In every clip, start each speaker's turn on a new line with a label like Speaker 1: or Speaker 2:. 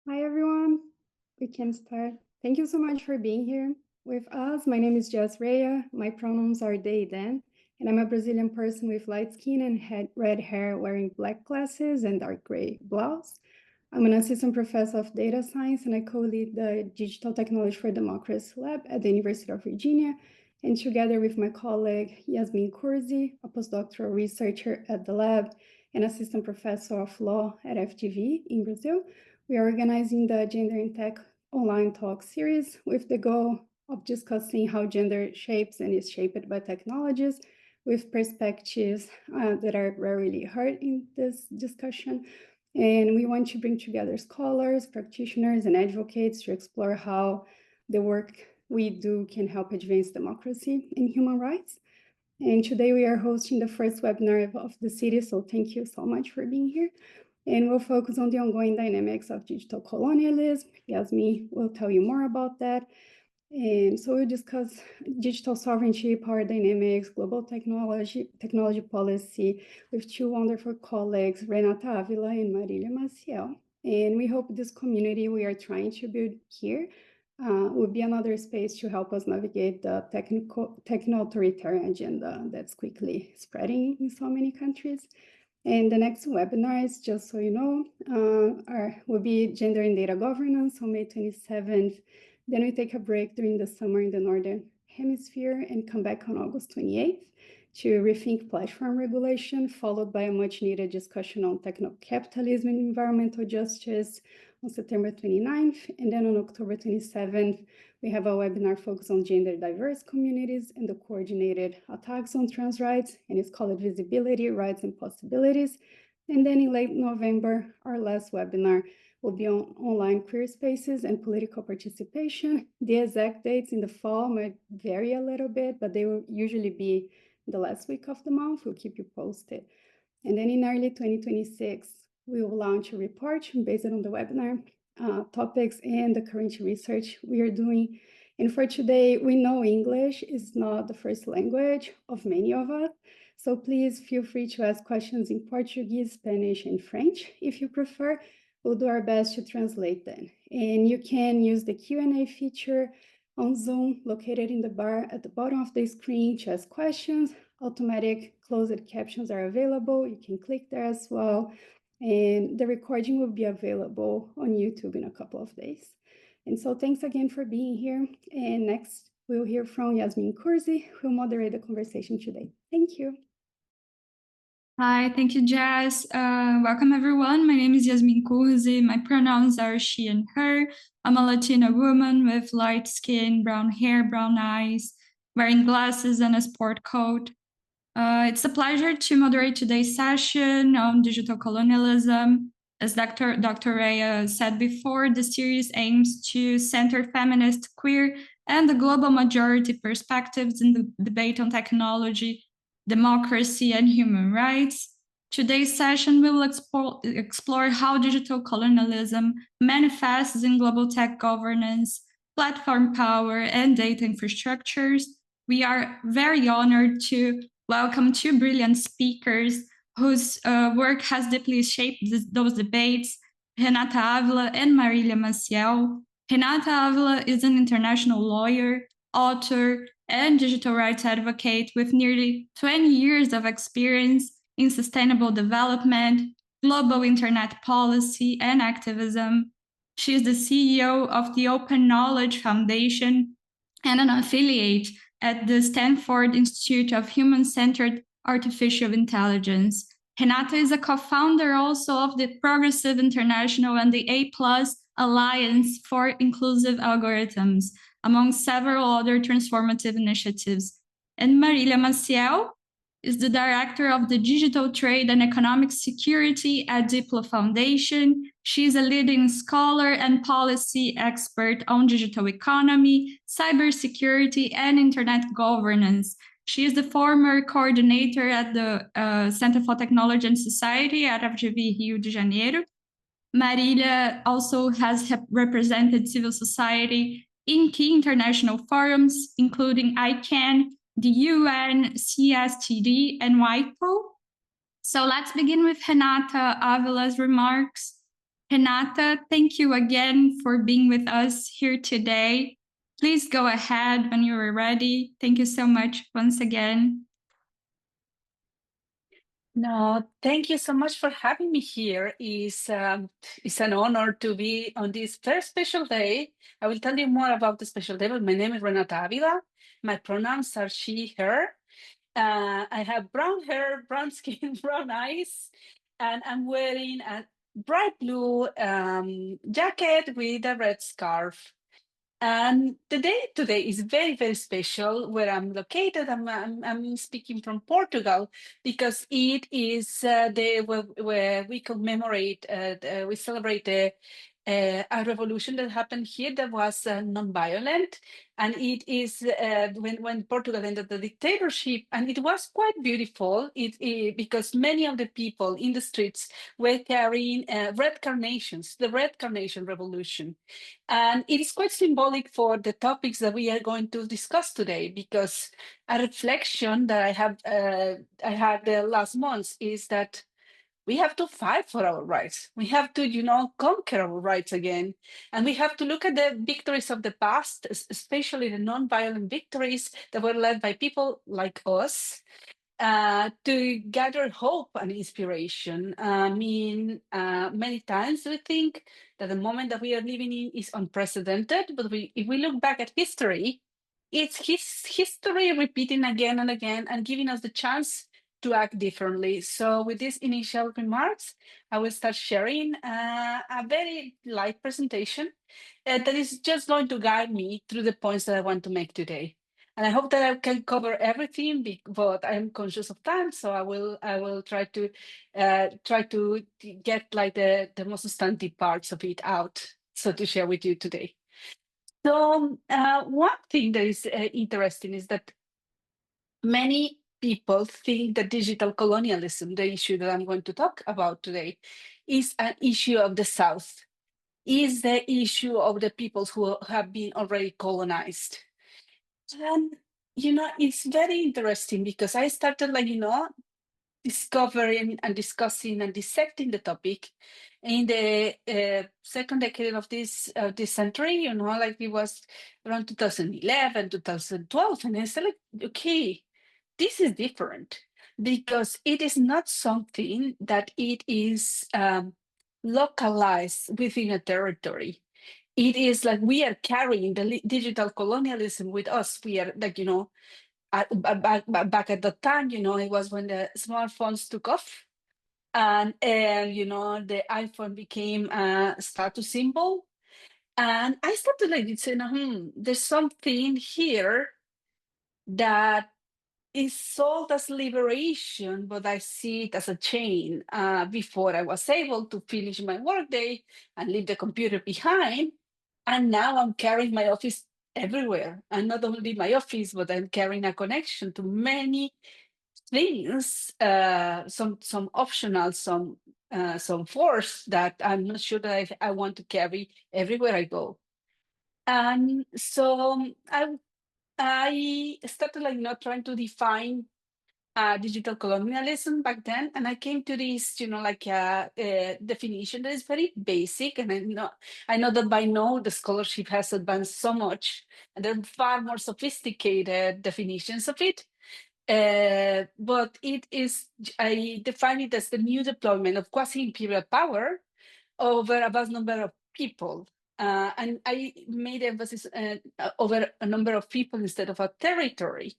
Speaker 1: Hi, everyone. We can start. Thank you so much for being here with us. My name is Jess Rhea. My pronouns are they, them, and I'm a Brazilian person with light skin and red hair wearing black glasses and dark gray blouse. I'm an assistant professor of data science, and I co-lead the Digital Technology for Democracy Lab at the University of Virginia. And together with my colleague, Yasmin Curzi, a postdoctoral researcher at the lab and assistant professor of law at FGV in Brazil, we are organizing the Gender in Tech online talk series with the goal of discussing how gender shapes and is shaped by technologies with perspectives that are rarely heard in this discussion. And we want to bring together scholars, practitioners, and advocates to explore how the work we do can help advance democracy and human rights. And today we are hosting the first webinar of the series, so thank you so much for being here. And we'll focus on the ongoing dynamics of digital colonialism. Yasmin will tell you more about that. And so we'll discuss digital sovereignty, power dynamics, global technology policy with two wonderful colleagues, Renata Ávila and Marília Maciel. And we hope this community we are trying to build here will be another space to help us navigate the techno-authoritarian agenda that's quickly spreading in so many countries. And the next webinars, just so you know, will be Gender and Data Governance on May 27th. Then we take a break during the summer in the Northern Hemisphere and come back on August 28th to rethink platform regulation, followed by a much needed discussion on techno-capitalism and environmental justice on September 29th. And then on October 27th, we have a webinar focused on gender diverse communities and the coordinated attacks on trans rights, and it's called Visibility, Rights, and Possibilities. And then in late November, our last webinar will be on online queer spaces and political participation. The exact dates in the fall might vary a little bit, but they will usually be the last week of the month. We'll keep you posted. And then in early 2026, we will launch a report based on the webinar topics and the current research we are doing. And for today, we know English is not the first language of many of us. So please feel free to ask questions in Portuguese, Spanish, and French if you prefer. We'll do our best to translate them. And you can use the Q&A feature on Zoom located in the bar at the bottom of the screen to ask questions. Automatic closed captions are available. You can click there as well. And the recording will be available on YouTube in a couple of days. And so thanks again for being here. And next, we'll hear from Yasmin Curzi, who will moderate the conversation today. Thank you.
Speaker 2: Hi, thank you, Jess. Welcome, everyone. My name is Yasmin Curzi. My pronouns are she and her. I'm a Latina woman with light skin, brown hair, brown eyes, wearing glasses and a sport coat. It's a pleasure to moderate today's session on digital colonialism. As Dr. Rhea said before, the series aims to center feminist, queer, and the global majority perspectives in the debate on technology, democracy, and human rights. Today's session will explore how digital colonialism manifests in global tech governance, platform power, and data infrastructures. We are very honored to welcome two brilliant speakers whose work has deeply shaped those debates, Renata Ávila and Marília Maciel. Renata Ávila is an international lawyer, author, and digital rights advocate with nearly 20 years of experience in sustainable development, global internet policy, and activism. She is the CEO of the Open Knowledge Foundation and an affiliate at the Stanford Institute of Human-Centered Artificial Intelligence. Renata is a co-founder also of the Progressive International and the A+ Alliance for Inclusive Algorithms, among several other transformative initiatives. And Marília Maciel is the director of the Digital Trade and Economic Security at Diplo Foundation. She's a leading scholar and policy expert on digital economy, cybersecurity, and internet governance. She is the former coordinator at the Center for Technology and Society at FGV Rio de Janeiro. Marília also has represented civil society in key international forums, including ICANN, the UN, CSTD, and WIPO. So let's begin with Renata Ávila's remarks. Renata, thank you again for being with us here today. Please go ahead when you are ready. Thank you so much once again.
Speaker 3: No, thank you so much for having me here. It's an honor to be on this very special day. I will tell you more about the special day, but my name is Renata Ávila. My pronouns are she, her. I have brown hair, brown skin, brown eyes, and I'm wearing a bright blue jacket with a red scarf. And the day today is very, very special where I'm located. I'm speaking from Portugal because it is where we commemorate, we celebrate a revolution that happened here that was non-violent. And it is when Portugal entered the dictatorship, and it was quite beautiful because many of the people in the streets were carrying red carnations, the red carnation revolution. And it is quite symbolic for the topics that we are going to discuss today, because a reflection that I had the last months is that we have to fight for our rights. We have to, conquer our rights again. And we have to look at the victories of the past, especially the non-violent victories that were led by people like us, to gather hope and inspiration. Many times we think that the moment that we are living in is unprecedented, but if we look back at history, it's history repeating again and again and giving us the chance to act differently. So with these initial remarks, I will start sharing a very light presentation that is just going to guide me through the points that I want to make today. And I hope that I can cover everything, but I am conscious of time, so I will try to get like the most substantive parts of it out, so to share with you today. So one thing that is interesting is that many people think that digital colonialism, the issue that I'm going to talk about today, is an issue of the South, is the issue of the peoples who have been already colonized. And, it's very interesting because I started, discovering and discussing and dissecting the topic in the second decade of this century, it was around 2011, 2012. And I said, okay, this is different because it is not something that it is localized within a territory. It is like we are carrying the digital colonialism with us. We are back at the time, it was when the smartphones took off, and the iPhone became a status symbol. And I started saying, there's something here that is sold as liberation, but I see it as a chain. Before I was able to finish my workday and leave the computer behind, and now I'm carrying my office everywhere. And not only my office, but I'm carrying a connection to many things, some optional, some force that I'm not sure that I want to carry everywhere I go. And so I started not trying to define digital colonialism back then, and I came to this, a definition that is very basic. And I know that by now the scholarship has advanced so much, and there are far more sophisticated definitions of it. But I define it as the new deployment of quasi-imperial power over a vast number of people. And I made emphasis over a number of people instead of a territory.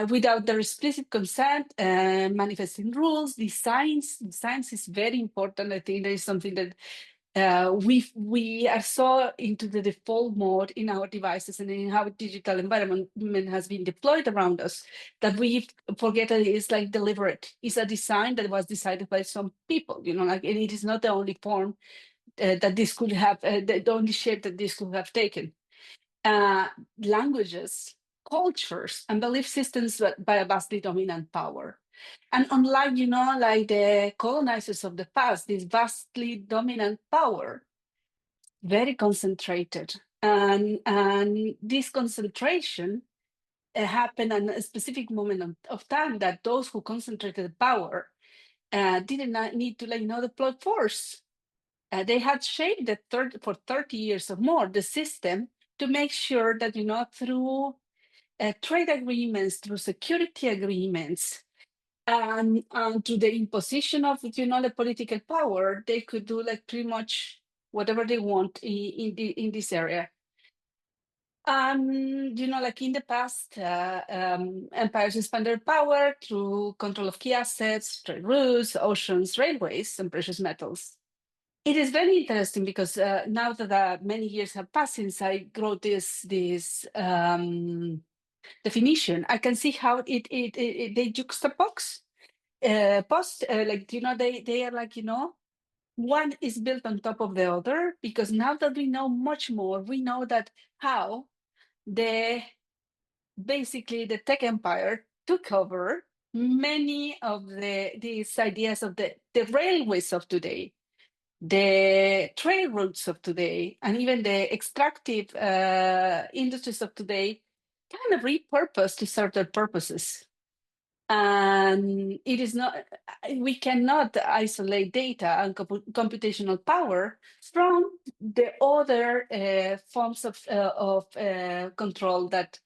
Speaker 3: Without their explicit consent, manifesting rules, designs. Designs is very important. I think there is something that we are so into the default mode in our devices and in how digital environment has been deployed around us, that we forget that it is deliberate. It's a design that was decided by some people, and it is not the only form that this could have, the only shape that this could have taken. Languages, cultures, and belief systems by a vastly dominant power. And unlike, the colonizers of the past, this vastly dominant power, very concentrated. And this concentration happened at a specific moment of time that those who concentrated power did not need to, deploy force. they had shaped for 30 years or more the system to make sure that, through trade agreements, through security agreements, and to the imposition of, the political power, they could do like pretty much whatever they want in this area. Like in the past, empires expanded power through control of key assets, trade routes, oceans, railways, and precious metals. It is very interesting because now that many years have passed since I wrote this definition, I can see how they juxtapose they are like, one is built on top of the other, because now that we know much more, we know that how basically the tech empire took over many of these ideas of the railways of today, the trade routes of today, and even the extractive industries of today, kind of repurposed to serve their purposes. And it is not, we cannot isolate data and computational power from the other forms of control that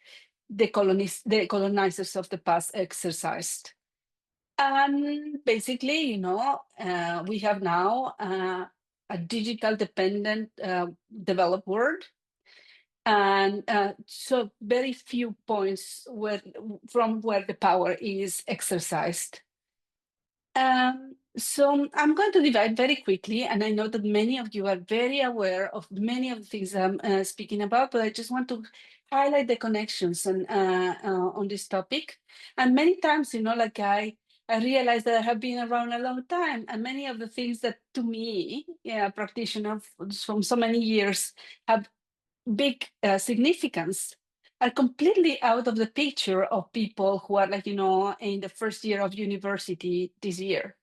Speaker 3: the colonizers of the past exercised. And basically, we have now a digital dependent developed world. And so very few points from where the power is exercised. So I'm going to divide very quickly, and I know that many of you are very aware of many of the things I'm speaking about, but I just want to highlight the connections and on this topic. And many times, like I realize that I have been around a long time, and many of the things that to me, a practitioner from so many years, have big significance are completely out of the picture of people who are like, in the first year of university this year.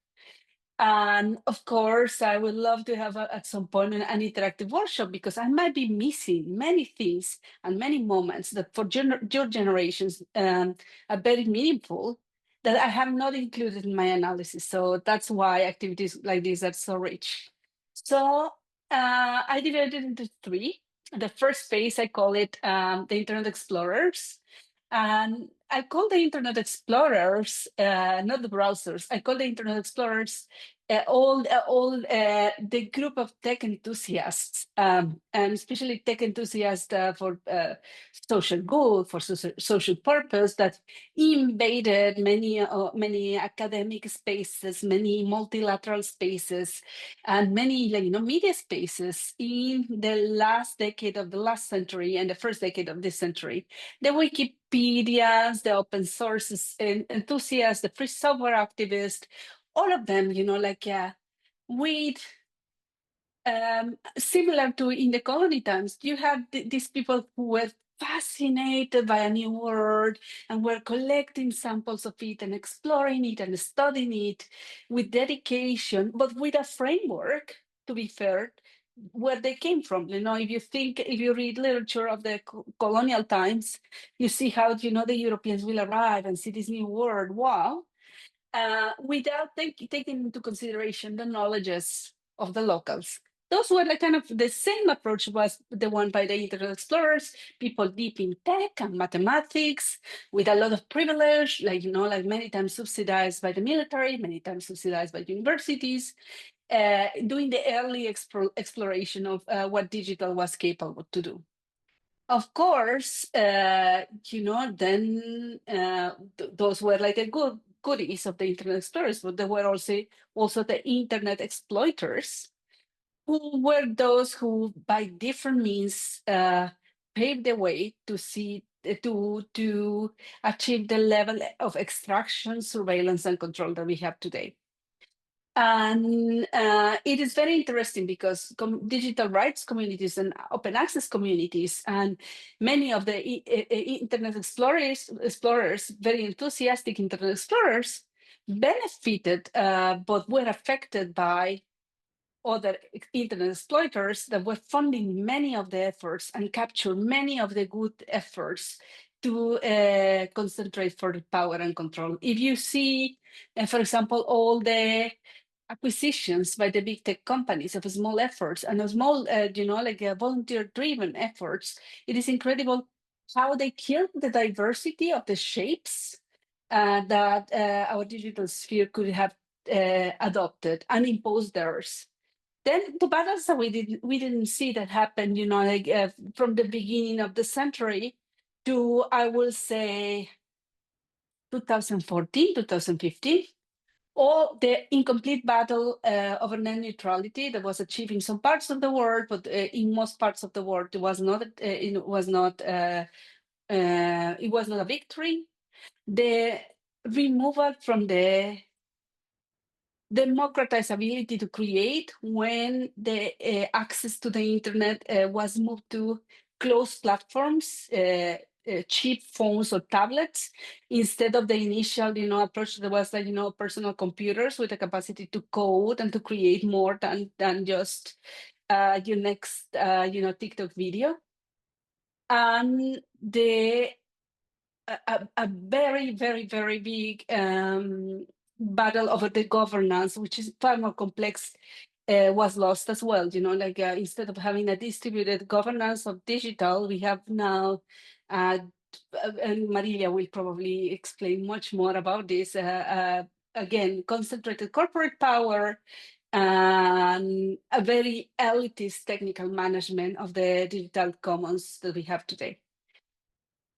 Speaker 3: And of course, I would love to have at some point an interactive workshop, because I might be missing many things and many moments that for your generations are very meaningful, that I have not included in my analysis. So that's why activities like this are so rich. So I divided it into three. The first phase, I call it the Internet Explorers. And I call the Internet Explorers, not the browsers, I call the Internet Explorers all the group of tech enthusiasts, and especially tech enthusiasts for social good, for social purpose, that invaded many academic spaces, many multilateral spaces, and many media spaces in the last decade of the last century and the first decade of this century. The Wikipedias, the open sources enthusiasts, the free software activists, all of them, with similar to in the colony times, you had these people who were fascinated by a new world and were collecting samples of it and exploring it and studying it with dedication, but with a framework, to be fair, where they came from. If you read literature of the colonial times, you see how, the Europeans will arrive and see this new world. Wow. Without taking into consideration the knowledges of the locals. Those were kind of the same approach was the one by the Internet Explorers, people deep in tech and mathematics, with a lot of privilege, like many times subsidized by the military, many times subsidized by universities, doing the early exploration of what digital was capable to do. Of course, then those were like a goodies of the Internet Explorers, but there were also the Internet exploiters, who were those who, by different means, paved the way to achieve the level of extraction, surveillance, and control that we have today. And it is very interesting because digital rights communities and open access communities and many of the Internet explorers, very enthusiastic Internet explorers, benefited but were affected by other Internet exploiters that were funding many of the efforts and capture many of the good efforts to concentrate for the power and control. If you see, for example, all the acquisitions by the big tech companies of small efforts and a small, volunteer-driven efforts, it is incredible how they killed the diversity of the shapes that our digital sphere could have adopted and imposed theirs. Then the battles that we didn't see that happen, from the beginning of the century to, I will say, 2014, 2015, or the incomplete battle over net neutrality that was achieved in some parts of the world, but in most parts of the world, it was not a victory. The removal from the democratized ability to create when the access to the internet was moved to closed platforms, cheap phones or tablets, instead of the initial, approach that was like, personal computers with the capacity to code and to create more than just your next, TikTok video. And a very, very, very big battle over the governance, which is far more complex, was lost as well. Instead of having a distributed governance of digital, we have now, and Marília will probably explain much more about this, again, concentrated corporate power and a very elitist technical management of the digital commons that we have today.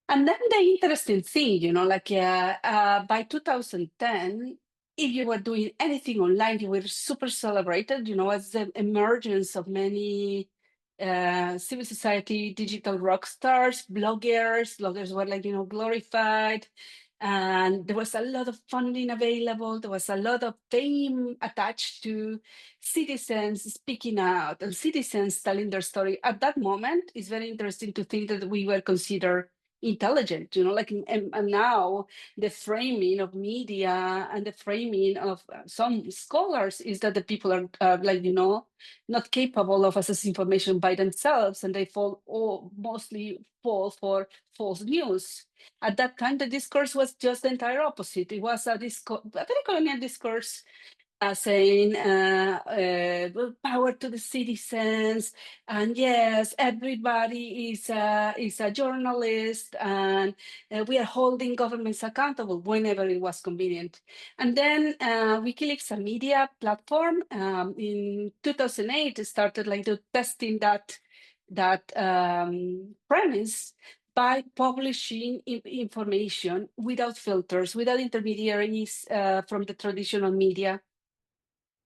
Speaker 3: And then the interesting thing, by 2010, if you were doing anything online, you were super celebrated, as the emergence of many civil society digital rock stars, bloggers. Bloggers were glorified. And there was a lot of funding available. There was a lot of fame attached to citizens speaking out and citizens telling their story. At that moment, it's very interesting to think that we were considered intelligent, and now the framing of media and the framing of some scholars is that the people are not capable of accessing information by themselves, and they mostly fall for false news. At that time, the discourse was just the entire opposite. It was a very colonial discourse, saying power to the citizens, and yes, everybody is a journalist, and we are holding governments accountable whenever it was convenient. And then WikiLeaks, a media platform, in 2008 started testing that premise by publishing information without filters, without intermediaries from the traditional media,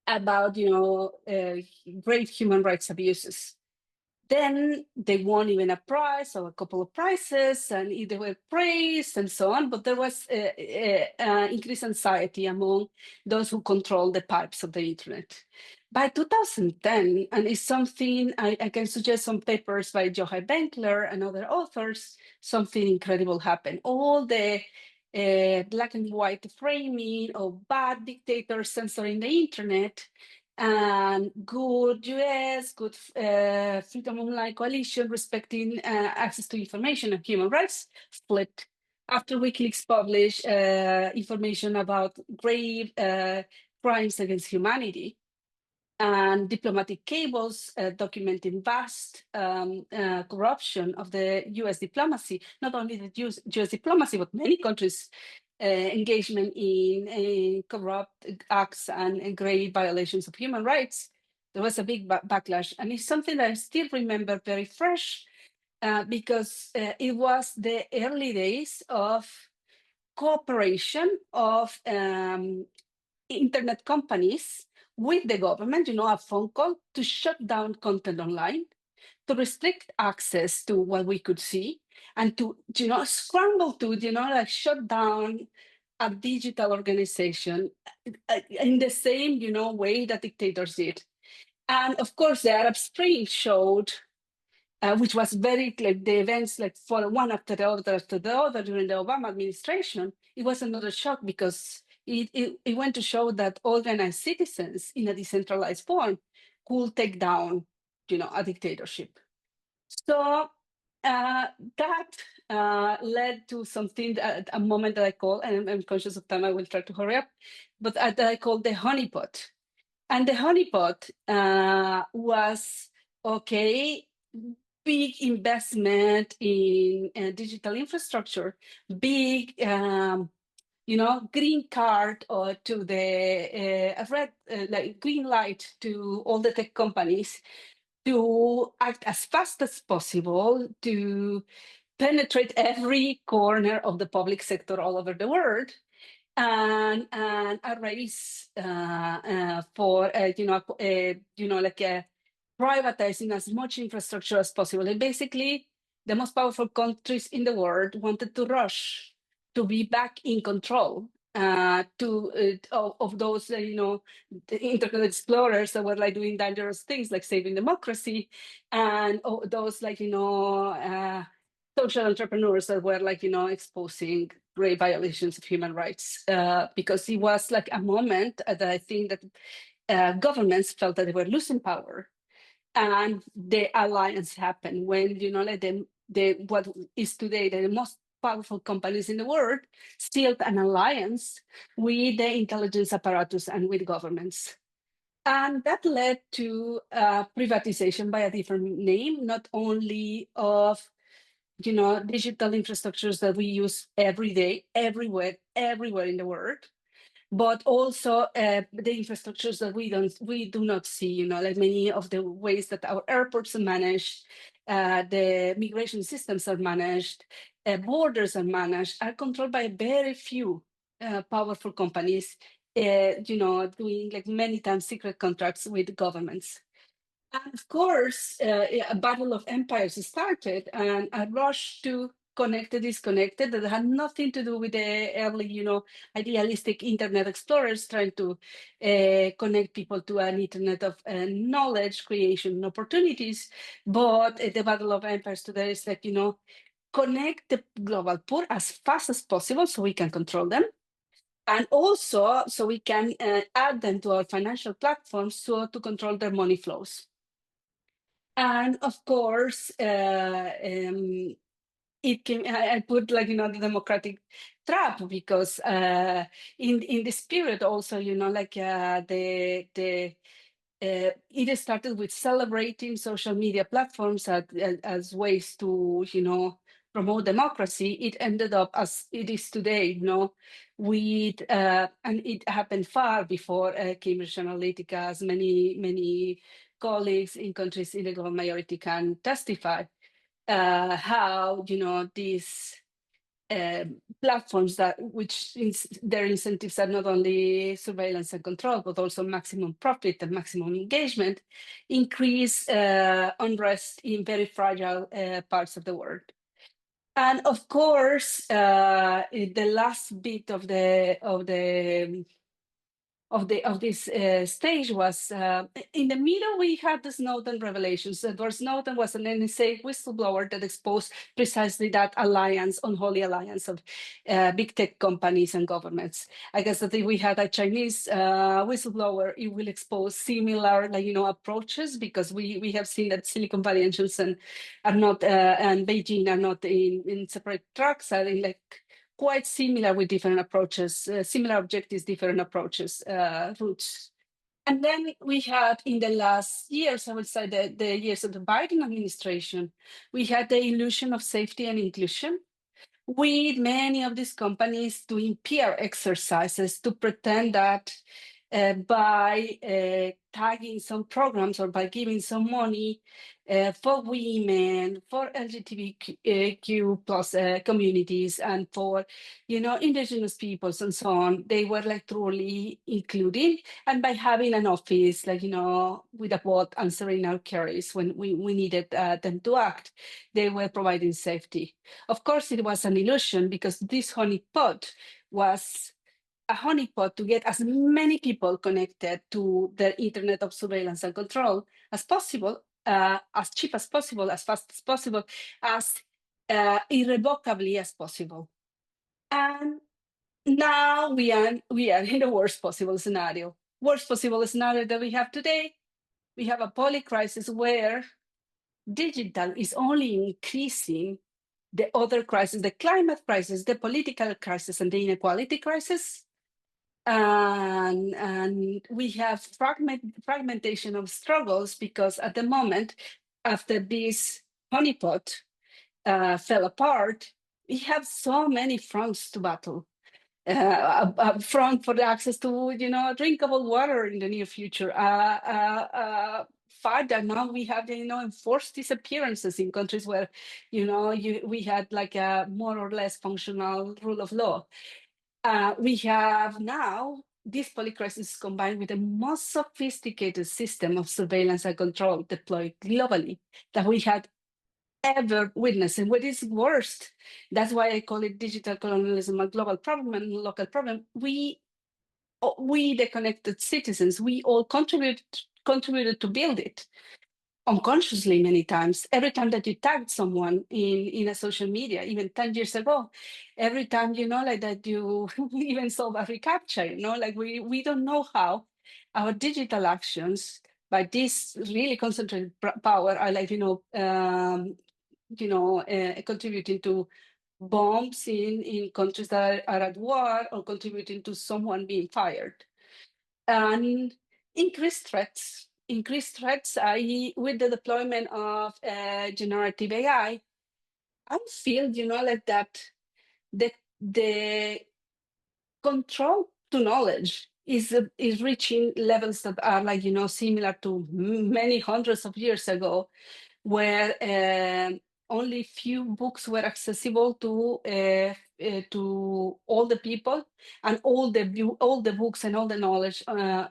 Speaker 3: about grave human rights abuses. Then they won even a prize or a couple of prizes, and they were praised and so on. But there was increased anxiety among those who control the pipes of the internet. By 2010, and it's something I can suggest some papers by Joachim Benkler and other authors, something incredible happened. All the black and white framing of bad dictators censoring the internet and good US, good Freedom Online Coalition respecting access to information and human rights flipped after WikiLeaks published information about grave crimes against humanity, and diplomatic cables documenting vast corruption of the US diplomacy, not only the US diplomacy, but many countries' engagement in corrupt acts and grave violations of human rights. There was a big backlash. And it's something that I still remember very fresh, because it was the early days of cooperation of internet companies with the government, a phone call to shut down content online, to restrict access to what we could see, and to, scramble to, shut down a digital organization in the same, way that dictators did. And of course, the Arab Spring showed, which was very, the events for one after the other during the Obama administration, it was another shock because it went to show that organized citizens in a decentralized form could take down, a dictatorship. So that led to something, a moment that I call, and I'm conscious of time, I will try to hurry up, but that I call the honeypot. And the honeypot was, okay, big investment in digital infrastructure, big, green card or to the red, like green light to all the tech companies to act as fast as possible to penetrate every corner of the public sector all over the world, and a race for privatizing as much infrastructure as possible. And basically, the most powerful countries in the world wanted to rush to be back in control of those, the internet explorers that were like doing dangerous things like saving democracy, and those social entrepreneurs that were exposing great violations of human rights, because it was like a moment that I think that governments felt that they were losing power, and the alliance happened when what is today the most powerful companies in the world sealed an alliance with the intelligence apparatus and with governments. And that led to privatization by a different name, not only of digital infrastructures that we use every day, everywhere in the world, but also the infrastructures that we do not see, like many of the ways that our airports are managed, the migration systems are managed, borders are managed, are controlled by very few powerful companies, doing like many times secret contracts with governments. And of course, a battle of empires started, and a rush to connect the disconnected that had nothing to do with the early, idealistic internet explorers trying to connect people to an internet of knowledge creation and opportunities. But the battle of empires today is like, connect the global poor as fast as possible so we can control them. And also so we can add them to our financial platforms to control their money flows. And of course, it can, I put the democratic trap, because in this period also, it started with celebrating social media platforms as ways to, promote democracy. It ended up as it is today, with, and it happened far before Cambridge Analytica, as many colleagues in countries in the global majority can testify, how these platforms which their incentives are not only surveillance and control, but also maximum profit and maximum engagement, increase unrest in very fragile parts of the world. And of course, the last bit of this stage was in the middle. We had the Snowden revelations. Edward Snowden was an NSA whistleblower that exposed precisely that alliance, unholy alliance of big tech companies and governments. I guess that if we had a Chinese whistleblower, it will expose similar, approaches, because we have seen that Silicon Valley and Shenzhen are not, and Beijing are not in separate tracks, are in quite similar with different approaches, similar objectives, different approaches, routes. And then we had in the last years, I would say the years of the Biden administration, we had the illusion of safety and inclusion, with many of these companies doing PR exercises to pretend that by tagging some programs or by giving some money for women, for LGBTQ plus communities, and for indigenous peoples and so on, they were truly including. And by having an office with a bot answering our queries when we needed them to act, they were providing safety. Of course, it was an illusion, because this honeypot was a honeypot to get as many people connected to the internet of surveillance and control as possible, as cheap as possible, as fast as possible, as irrevocably as possible. And now we are in the worst possible scenario. Worst possible scenario that we have today. We have a public crisis where digital is only increasing the other crisis, the climate crisis, the political crisis, and the inequality crisis. And we have fragmentation of struggles, because at the moment, after this honeypot fell apart, we have so many fronts to battle. A front for the access to, drinkable water in the near future. Further, now we have, enforced disappearances in countries where, we had like a more or less functional rule of law. We have now this polycrisis combined with the most sophisticated system of surveillance and control deployed globally that we had ever witnessed. And what is worst, that's why I call it digital colonialism, a global problem and local problem. We, the connected citizens, we all contributed to build it unconsciously many times. Every time that you tagged someone in a social media, even 10 years ago, every time, like that you even solve a recaptcha, like we don't know how our digital actions by this really concentrated power are like, contributing to bombs in countries that are at war, or contributing to someone being fired. And increased threats, i.e. with the deployment of generative AI, I feel, like that the control to knowledge is reaching levels that are like, similar to many hundreds of years ago, where only few books were accessible to all the people, and all the books and all the knowledge,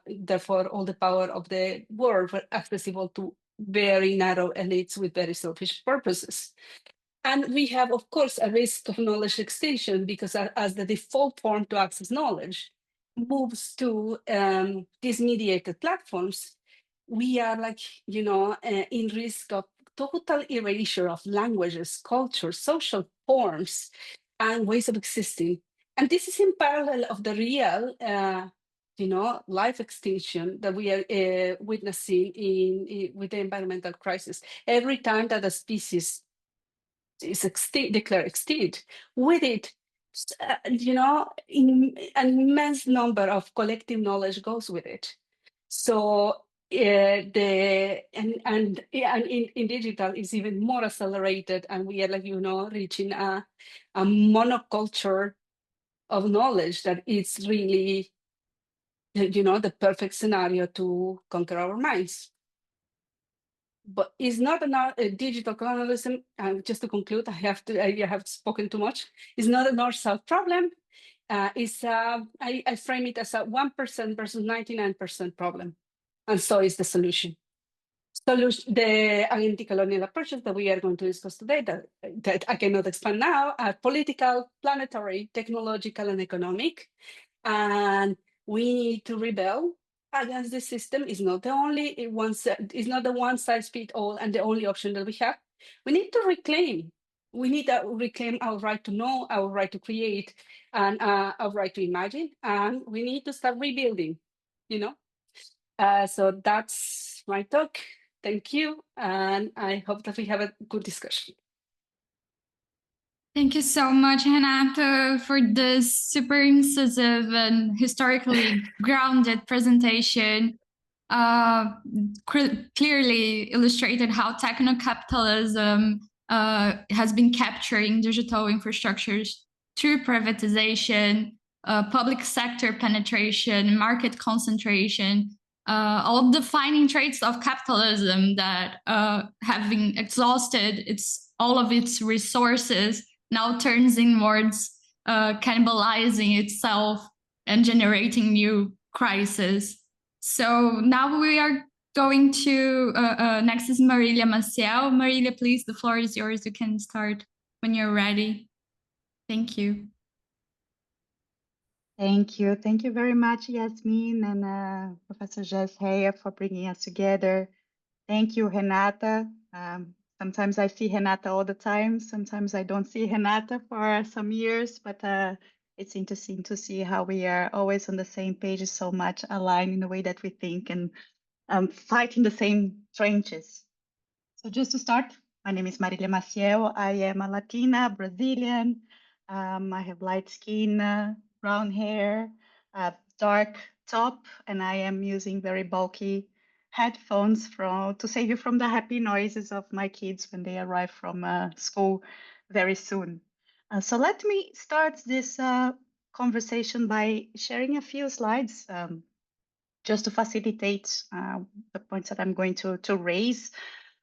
Speaker 3: therefore all the power of the world, were accessible to very narrow elites with very selfish purposes. And we have, of course, a risk of knowledge extinction, because as the default form to access knowledge moves to these mediated platforms, we are like, in risk of total erasure of languages, cultures, social forms, and ways of existing. And this is in parallel of the real, life extinction that we are witnessing with the environmental crisis. Every time that a species is declared extinct, with it, an immense number of collective knowledge goes with it. So in digital is even more accelerated, and we are like, reaching a monoculture of knowledge that is really, the perfect scenario to conquer our minds. But it's not a digital colonialism. And just to conclude, I have spoken too much. It's not a north-south problem. I frame it as a 1% versus 99% problem, and so is the solution. The anti-colonial approaches that we are going to discuss today, that I cannot expand now, are political, planetary, technological, and economic. And we need to rebel against the system. Is not the only one. Is not the one size fits all and the only option that we have. We need to reclaim. We need to reclaim our right to know, our right to create, and our right to imagine. And we need to start rebuilding. So that's my talk. Thank you, and I hope that we have a good discussion.
Speaker 2: Thank you so much, Renata, for this super incisive and historically grounded presentation. Clearly illustrated how techno-capitalism has been capturing digital infrastructures through privatization, public sector penetration, market concentration, all defining traits of capitalism that, having exhausted all of its resources, now turns inwards, cannibalizing itself and generating new crises. So now we are going to, next is Marília Maciel. Marília, please, the floor is yours. You can start when you're ready. Thank you.
Speaker 4: Thank you. Thank you very much, Yasmin and Professor Jess Heyer, for bringing us together. Thank you, Renata. Sometimes I see Renata all the time. Sometimes I don't see Renata for some years, but it's interesting to see how we are always on the same page, so much aligned in the way that we think and fight in the same trenches. So just to start, my name is Marília Maciel. I am a Latina, Brazilian. I have light skin, brown hair, dark top, and I am using very bulky headphones to save you from the happy noises of my kids when they arrive from school very soon. So let me start this conversation by sharing a few slides just to facilitate the points that I'm going to raise.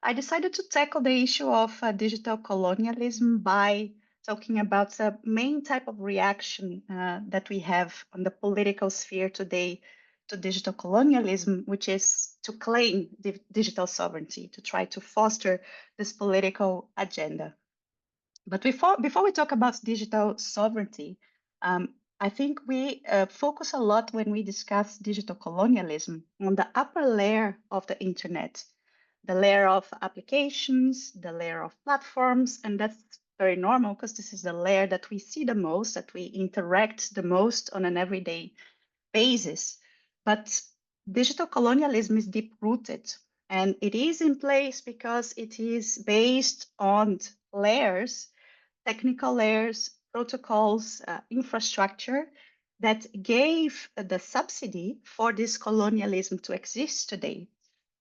Speaker 4: I decided to tackle the issue of digital colonialism by talking about the main type of reaction that we have on the political sphere today to digital colonialism, which is to claim digital sovereignty, to try to foster this political agenda. But before we talk about digital sovereignty, I think we focus a lot when we discuss digital colonialism on the upper layer of the internet, the layer of applications, the layer of platforms, and that's very normal because this is the layer that we see the most, that we interact the most on an everyday basis. But digital colonialism is deep rooted, and it is in place because it is based on layers, technical layers, protocols, infrastructure that gave the subsidy for this colonialism to exist today.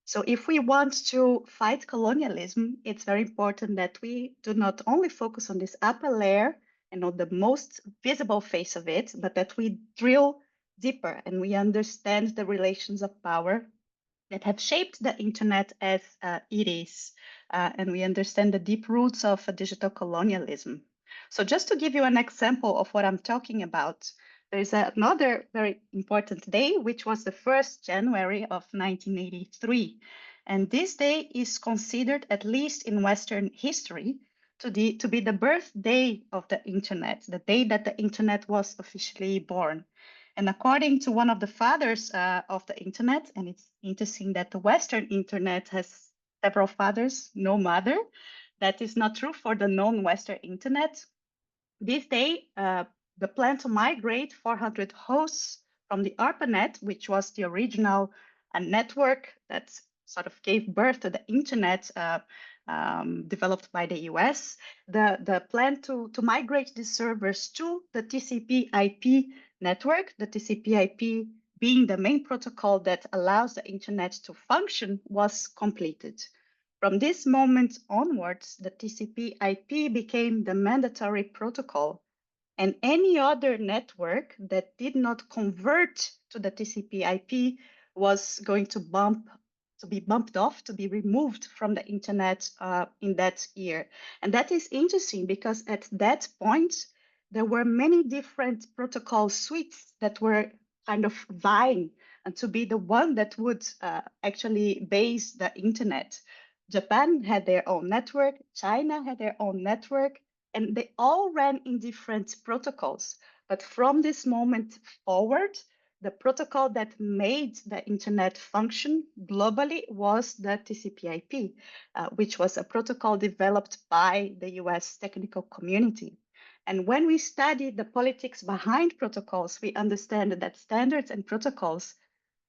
Speaker 4: So if we want to fight colonialism, it's very important that we do not only focus on this upper layer and on the most visible face of it, but that we drill deeper and we understand the relations of power that have shaped the internet as it is. And we understand the deep roots of digital colonialism. So just to give you an example of what I'm talking about, there's another very important day, which was the 1st January of 1983. And this day is considered, at least in Western history, to be the birthday of the internet, the day that the internet was officially born. And according to one of the fathers of the internet, and it's interesting that the Western internet has several fathers, no mother. That is not true for the non-Western internet. This day, the plan to migrate 400 hosts from the ARPANET, which was the original network that sort of gave birth to the internet developed by the US, the plan to migrate these servers to the TCP/IP network, the TCP/IP being the main protocol that allows the internet to function, was completed. From this moment onwards, the TCP/IP became the mandatory protocol, and any other network that did not convert to the TCP/IP was going to be bumped off, to be removed from the internet in that year. And that is interesting because at that point, there were many different protocol suites that were kind of vying to be the one that would actually base the internet. Japan had their own network, China had their own network, and they all ran in different protocols. But from this moment forward, the protocol that made the internet function globally was the TCP/IP, which was a protocol developed by the US technical community. And when we study the politics behind protocols, we understand that standards and protocols,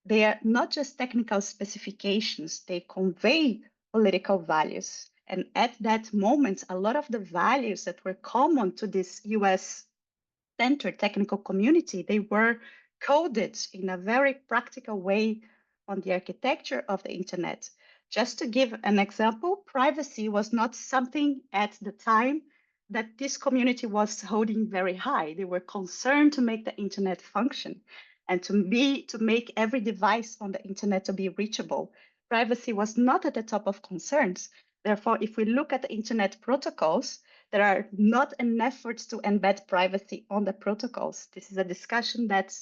Speaker 4: they are not just technical specifications, they convey political values. And at that moment, a lot of the values that were common to this US-centered technical community, they were coded in a very practical way on the architecture of the internet. Just to give an example, privacy was not something at the time that this community was holding very high. They were concerned to make the internet function and to make every device on the internet to be reachable. Privacy was not at the top of concerns. Therefore, if we look at the internet protocols, there are not an effort to embed privacy on the protocols. This is a discussion that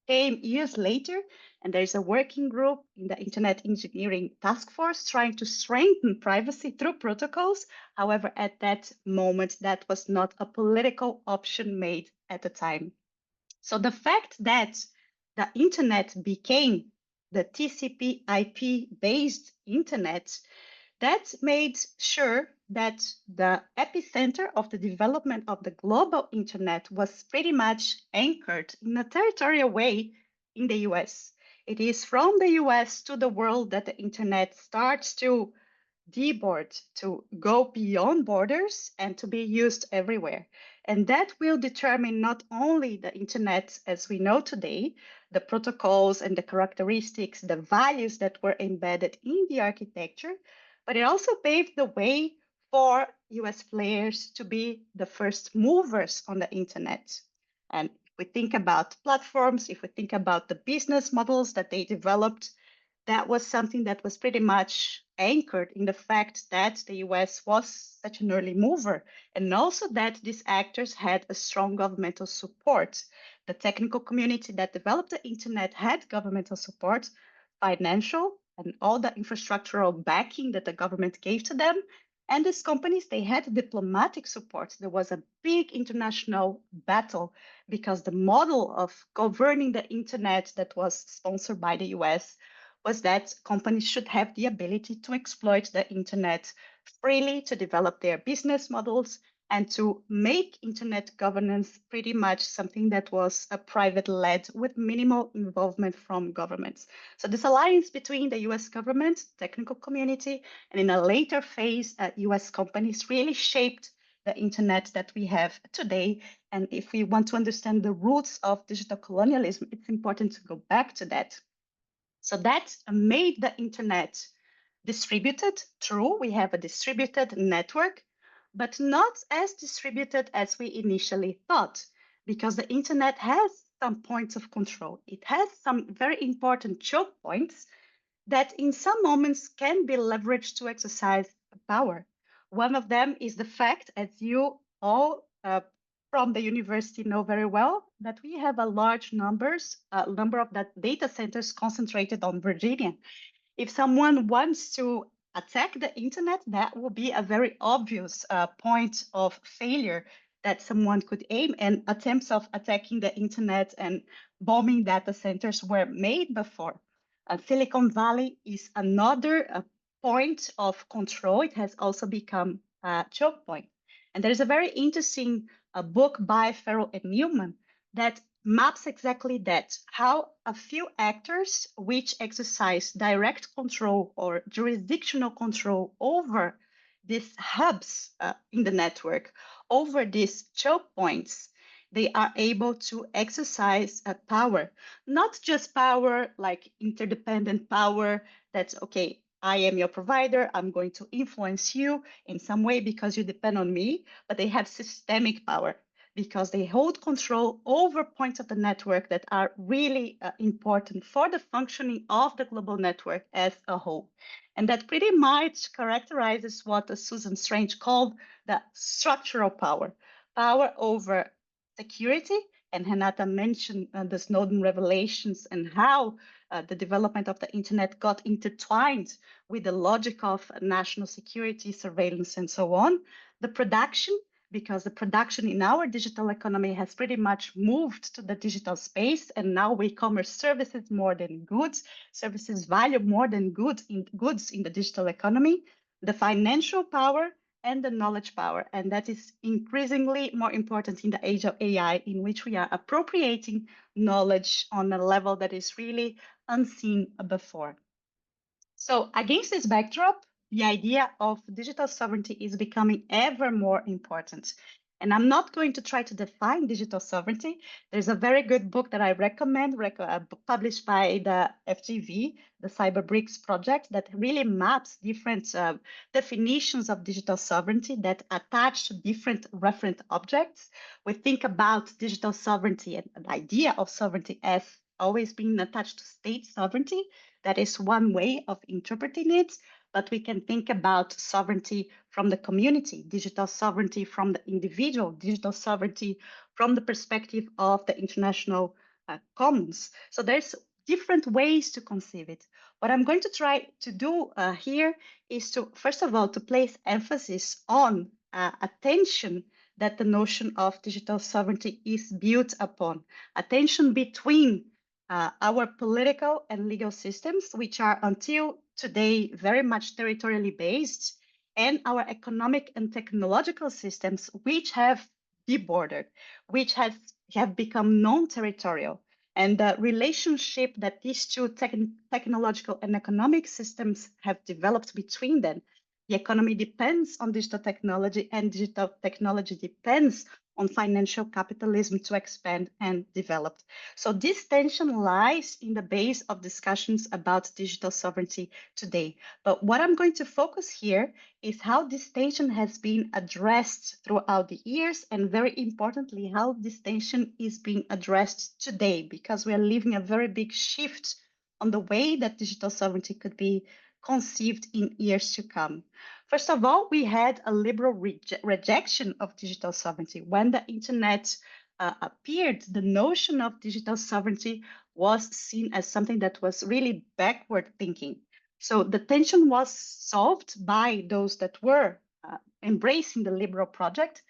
Speaker 4: came years later, and there's a working group in the Internet Engineering Task Force trying to strengthen privacy through protocols. However, at that moment, that was not a political option made at the time. So the fact that the internet became the TCP/IP-based internet, that made sure that the epicenter of the development of the global internet was pretty much anchored in a territorial way in the US. It is from the US to the world that the internet starts to deboard, to go beyond borders and to be used everywhere. And that will determine not only the internet as we know today, the protocols and the characteristics, the values that were embedded in the architecture, but it also paved the way for US players to be the first movers on the internet. And if we think about platforms, if we think about the business models that they developed, that was something that was pretty much anchored in the fact that the US was such an early mover, and also that these actors had a strong governmental support. The technical community that developed the internet had governmental support, financial, and all the infrastructural backing that the government gave to them. And these companies, they had diplomatic support. There was a big international battle because the model of governing the internet that was sponsored by the US was that companies should have the ability to exploit the internet freely, to develop their business models, and to make internet governance pretty much something that was a private led with minimal involvement from governments. So this alliance between the US government, technical community, and in a later phase, US companies really shaped the internet that we have today. And if we want to understand the roots of digital colonialism, it's important to go back to that. So that made the internet distributed. True, we have a distributed network, but not as distributed as we initially thought, because the internet has some points of control. It has some very important choke points that in some moments can be leveraged to exercise power. One of them is the fact, as you all from the university know very well, that we have a large number of that data centers concentrated on Virginia. If someone wants to attack the internet, that will be a very obvious point of failure that someone could aim, and attempts of attacking the internet and bombing data centers were made before. Silicon Valley is another point of control. It has also become a choke point. And there's a very interesting book by Farrell and Newman that maps exactly that, how a few actors which exercise direct control or jurisdictional control over these hubs in the network, over these choke points, they are able to exercise power, not just power like interdependent power that's okay, I am your provider, I'm going to influence you in some way because you depend on me, but they have systemic power because they hold control over points of the network that are really important for the functioning of the global network as a whole. And that pretty much characterizes what Susan Strange called the structural power, power over security. And Renata mentioned the Snowden revelations and how the development of the internet got intertwined with the logic of national security, surveillance, and so on. The production, because the production in our digital economy has pretty much moved to the digital space, and now we commerce services more than goods, services value more than goods in the digital economy, the financial power, and the knowledge power. And that is increasingly more important in the age of AI, in which we are appropriating knowledge on a level that is really unseen before. So against this backdrop, the idea of digital sovereignty is becoming ever more important. And I'm not going to try to define digital sovereignty. There's a very good book that I recommend, published by the FGV, the CyberBRICS project, that really maps different definitions of digital sovereignty that attach to different referent objects. We think about digital sovereignty and the idea of sovereignty as always being attached to state sovereignty. That is one way of interpreting it, but we can think about sovereignty from the community, digital sovereignty from the individual, digital sovereignty from the perspective of the international commons. So there's different ways to conceive it. What I'm going to try to do here is to, first of all, to place emphasis on attention that the notion of digital sovereignty is built upon, attention between our political and legal systems, which are until today very much territorially based, and our economic and technological systems, which have debordered, which have become non-territorial. And the relationship that these two technological and economic systems have developed between them The economy depends on digital technology, and digital technology depends on financial capitalism to expand and develop. So this tension lies in the base of discussions about digital sovereignty today. But what I'm going to focus here is how this tension has been addressed throughout the years, and very importantly, how this tension is being addressed today, because we are living a very big shift on the way that digital sovereignty could be conceived in years to come. First of all, we had a liberal rejection of digital sovereignty. When the internet appeared, the notion of digital sovereignty was seen as something that was really backward thinking. So the tension was solved by those that were embracing the liberal project.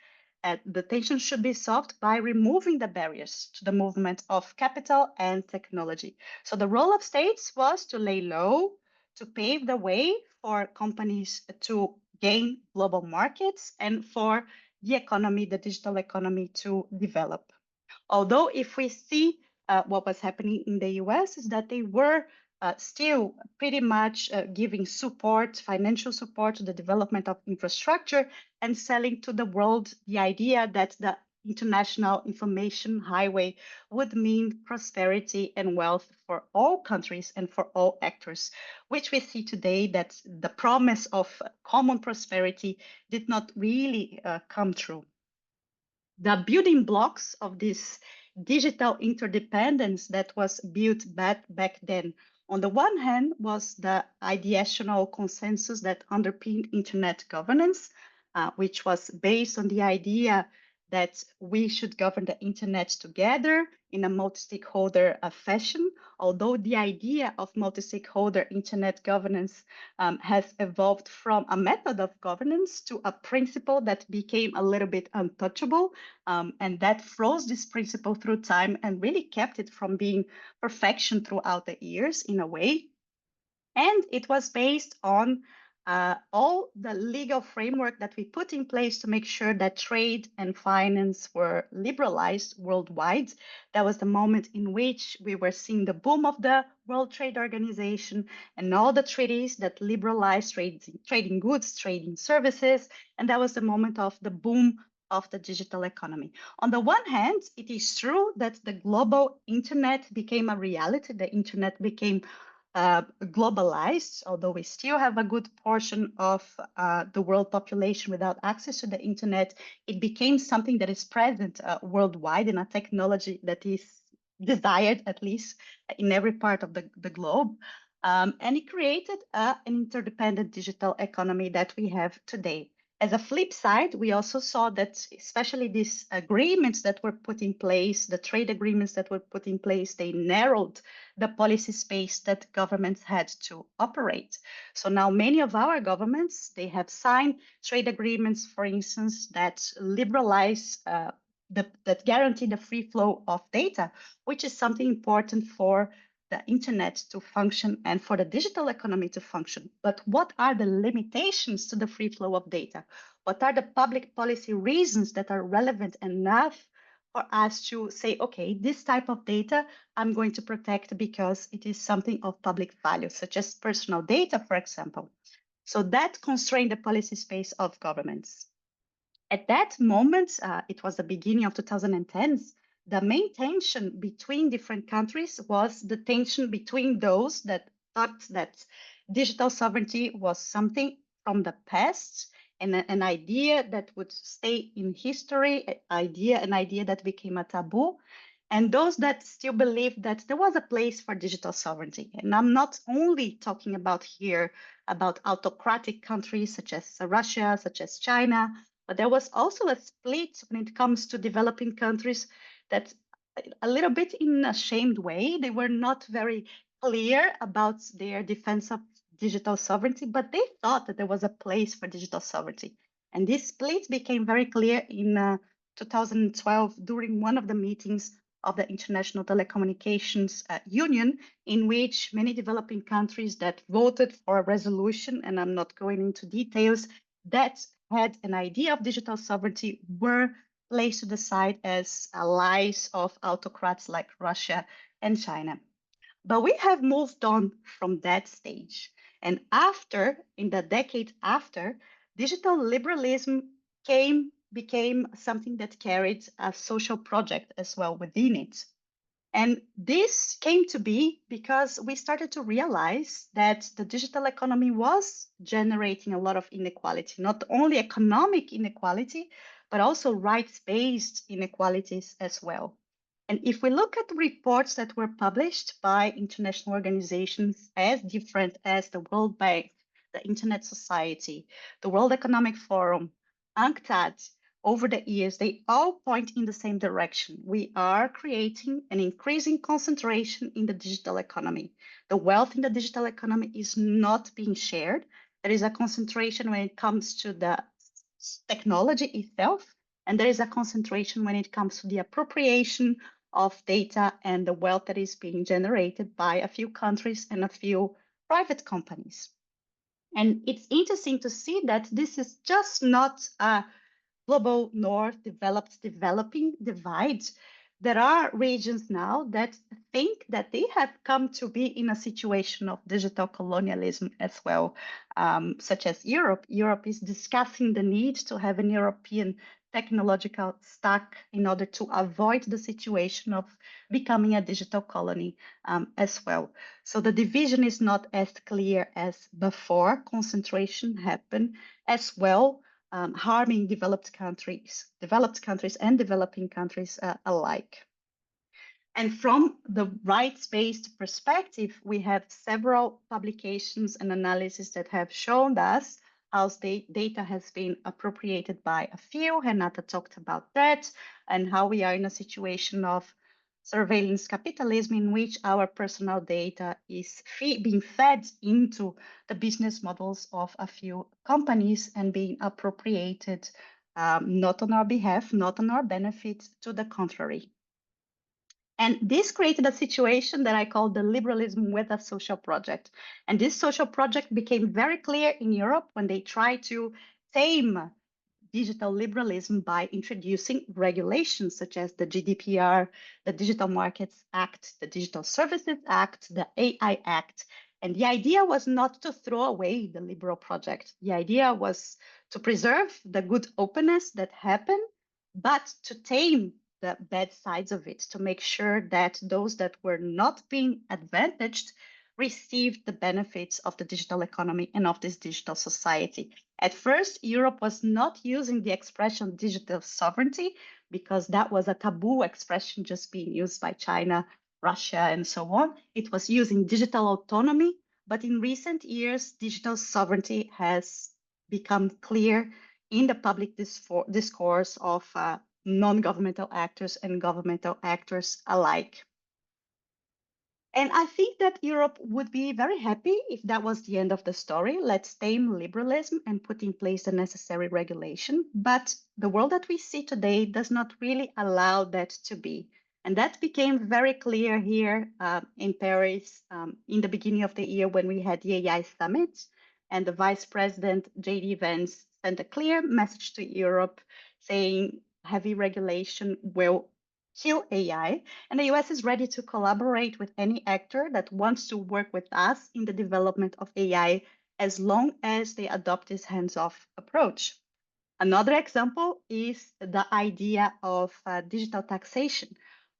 Speaker 4: The tension should be solved by removing the barriers to the movement of capital and technology. So the role of states was to lay low, to pave the way for companies to gain global markets and for the economy, the digital economy, to develop. Although if we see what was happening in the US is that they were still pretty much giving support, financial support to the development of infrastructure and selling to the world the idea that the international information highway would mean prosperity and wealth for all countries and for all actors, which we see today that the promise of common prosperity did not really come true. The building blocks of this digital interdependence that was built back then, on the one hand, was the ideational consensus that underpinned internet governance, which was based on the idea that we should govern the internet together in a multi-stakeholder fashion, although the idea of multi-stakeholder internet governance has evolved from a method of governance to a principle that became a little bit untouchable, and that froze this principle through time and really kept it from being perfection throughout the years in a way. And it was based on all the legal framework that we put in place to make sure that trade and finance were liberalized worldwide. That was the moment in which we were seeing the boom of the World Trade Organization and all the treaties that liberalized trading goods, trading services. And that was the moment of the boom of the digital economy. On the one hand, it is true that the global internet became a reality. The internet became globalized, although we still have a good portion of the world population without access to the internet. It became something that is present worldwide in a technology that is desired, at least in every part of the globe. And it created an interdependent digital economy that we have today. As a flip side, we also saw that especially these agreements that were put in place, the trade agreements that were put in place, they narrowed the policy space that governments had to operate. So now many of our governments, they have signed trade agreements, for instance, that liberalize, that guarantee the free flow of data, which is something important for the internet to function and for the digital economy to function. But what are the limitations to the free flow of data? What are the public policy reasons that are relevant enough for us to say, okay, this type of data I'm going to protect because it is something of public value, such as personal data, for example. So that constrained the policy space of governments. At that moment, it was the beginning of 2010s, the main tension between different countries was the tension between those that thought that digital sovereignty was something from the past and an idea that would stay in history, an idea that became a taboo, and those that still believe that there was a place for digital sovereignty. And I'm not only talking about here about autocratic countries such as Russia, such as China, but there was also a split when it comes to developing countries that a little bit in a shamed way, they were not very clear about their defense of digital sovereignty, but they thought that there was a place for digital sovereignty. And this split became very clear in 2012 during one of the meetings of the International Telecommunications Union, in which many developing countries that voted for a resolution, and I'm not going into details, that had an idea of digital sovereignty were placed to the side as allies of autocrats like Russia and China. But we have moved on from that stage. And in the decade after, digital liberalism became something that carried a social project as well within it. And this came to be because we started to realize that the digital economy was generating a lot of inequality, not only economic inequality, but also rights-based inequalities as well. And if we look at reports that were published by international organizations as different as the World Bank, the Internet Society, the World Economic Forum, UNCTAD, over the years, they all point in the same direction. We are creating an increasing concentration in the digital economy. The wealth in the digital economy is not being shared. There is a concentration when it comes to the technology itself, and there is a concentration when it comes to the appropriation of data and the wealth that is being generated by a few countries and a few private companies. And it's interesting to see that this is just not a global north, developed, developing divide. There are regions now that think that they have come to be in a situation of digital colonialism as well, such as Europe. Europe is discussing the need to have an European technological stack in order to avoid the situation of becoming a digital colony as well. So the division is not as clear as before concentration happened as well, harming developed countries and developing countries alike. And from the rights-based perspective, we have several publications and analyses that have shown us how data has been appropriated by a few. Renata talked about that, and how we are in a situation of surveillance capitalism in which our personal data is being fed into the business models of a few companies and being appropriated, not on our behalf, not on our benefit, to the contrary. And this created a situation that I call the liberalism with a social project. And this social project became very clear in Europe when they tried to tame digital liberalism by introducing regulations such as the GDPR, the Digital Markets Act, the Digital Services Act, the AI Act. And the idea was not to throw away the liberal project. The idea was to preserve the good openness that happened, but to tame the bad sides of it, to make sure that those that were not being advantaged received the benefits of the digital economy and of this digital society. At first, Europe was not using the expression digital sovereignty because that was a taboo expression just being used by China, Russia, and so on. It was using digital autonomy, but in recent years, digital sovereignty has become clear in the public discourse of non-governmental actors and governmental actors alike. And I think that Europe would be very happy if that was the end of the story. Let's tame liberalism and put in place the necessary regulation. But the world that we see today does not really allow that to be. And that became very clear here in Paris in the beginning of the year when we had the AI summit. And the Vice President, J.D. Vance, sent a clear message to Europe saying heavy regulation will kill AI, and the US is ready to collaborate with any actor that wants to work with us in the development of AI as long as they adopt this hands-off approach. Another example is the idea of digital taxation.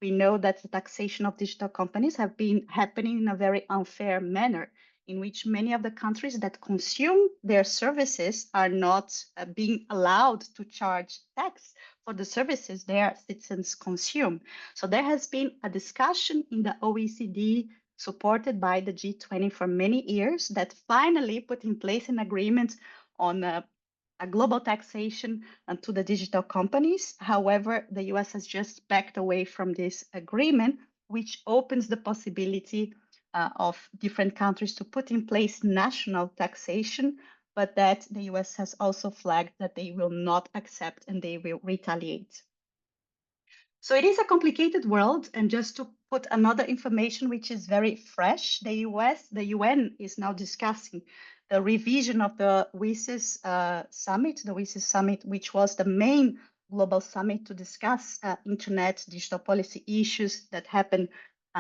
Speaker 4: We know that the taxation of digital companies have been happening in a very unfair manner, in which many of the countries that consume their services are not being allowed to charge tax for the services their citizens consume. So there has been a discussion in the OECD supported by the G20 for many years that finally put in place an agreement on a global taxation to the digital companies. However, the US has just backed away from this agreement, which opens the possibility of different countries to put in place national taxation, but that the US has also flagged that they will not accept and they will retaliate. So it is a complicated world. And just to put another information which is very fresh, the UN is now discussing the revision of the WSIS summit, which was the main global summit to discuss internet digital policy issues that happened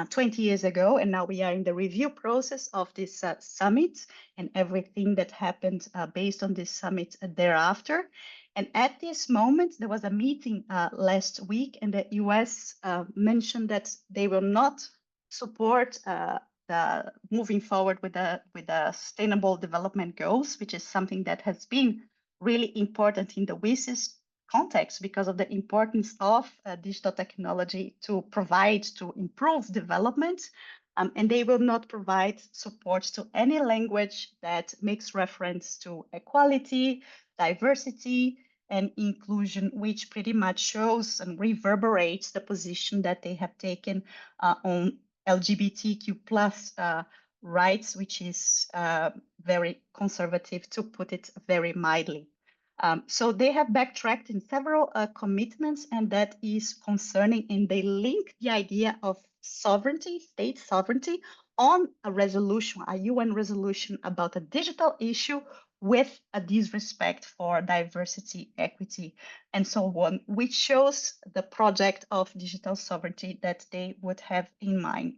Speaker 4: 20 years ago, and now we are in the review process of this summit and everything that happened based on this summit thereafter. And at this moment, there was a meeting last week, and the US mentioned that they will not support the moving forward with the Sustainable Development Goals, which is something that has been really important in the WSIS context because of the importance of digital technology to provide to improve development. And they will not provide support to any language that makes reference to equality, diversity, and inclusion, which pretty much shows and reverberates the position that they have taken on LGBTQ plus rights, which is very conservative, to put it very mildly. So they have backtracked in several commitments, and that is concerning, and they link the idea of sovereignty, state sovereignty, on a resolution, a UN resolution about a digital issue with a disrespect for diversity, equity, and so on, which shows the project of digital sovereignty that they would have in mind.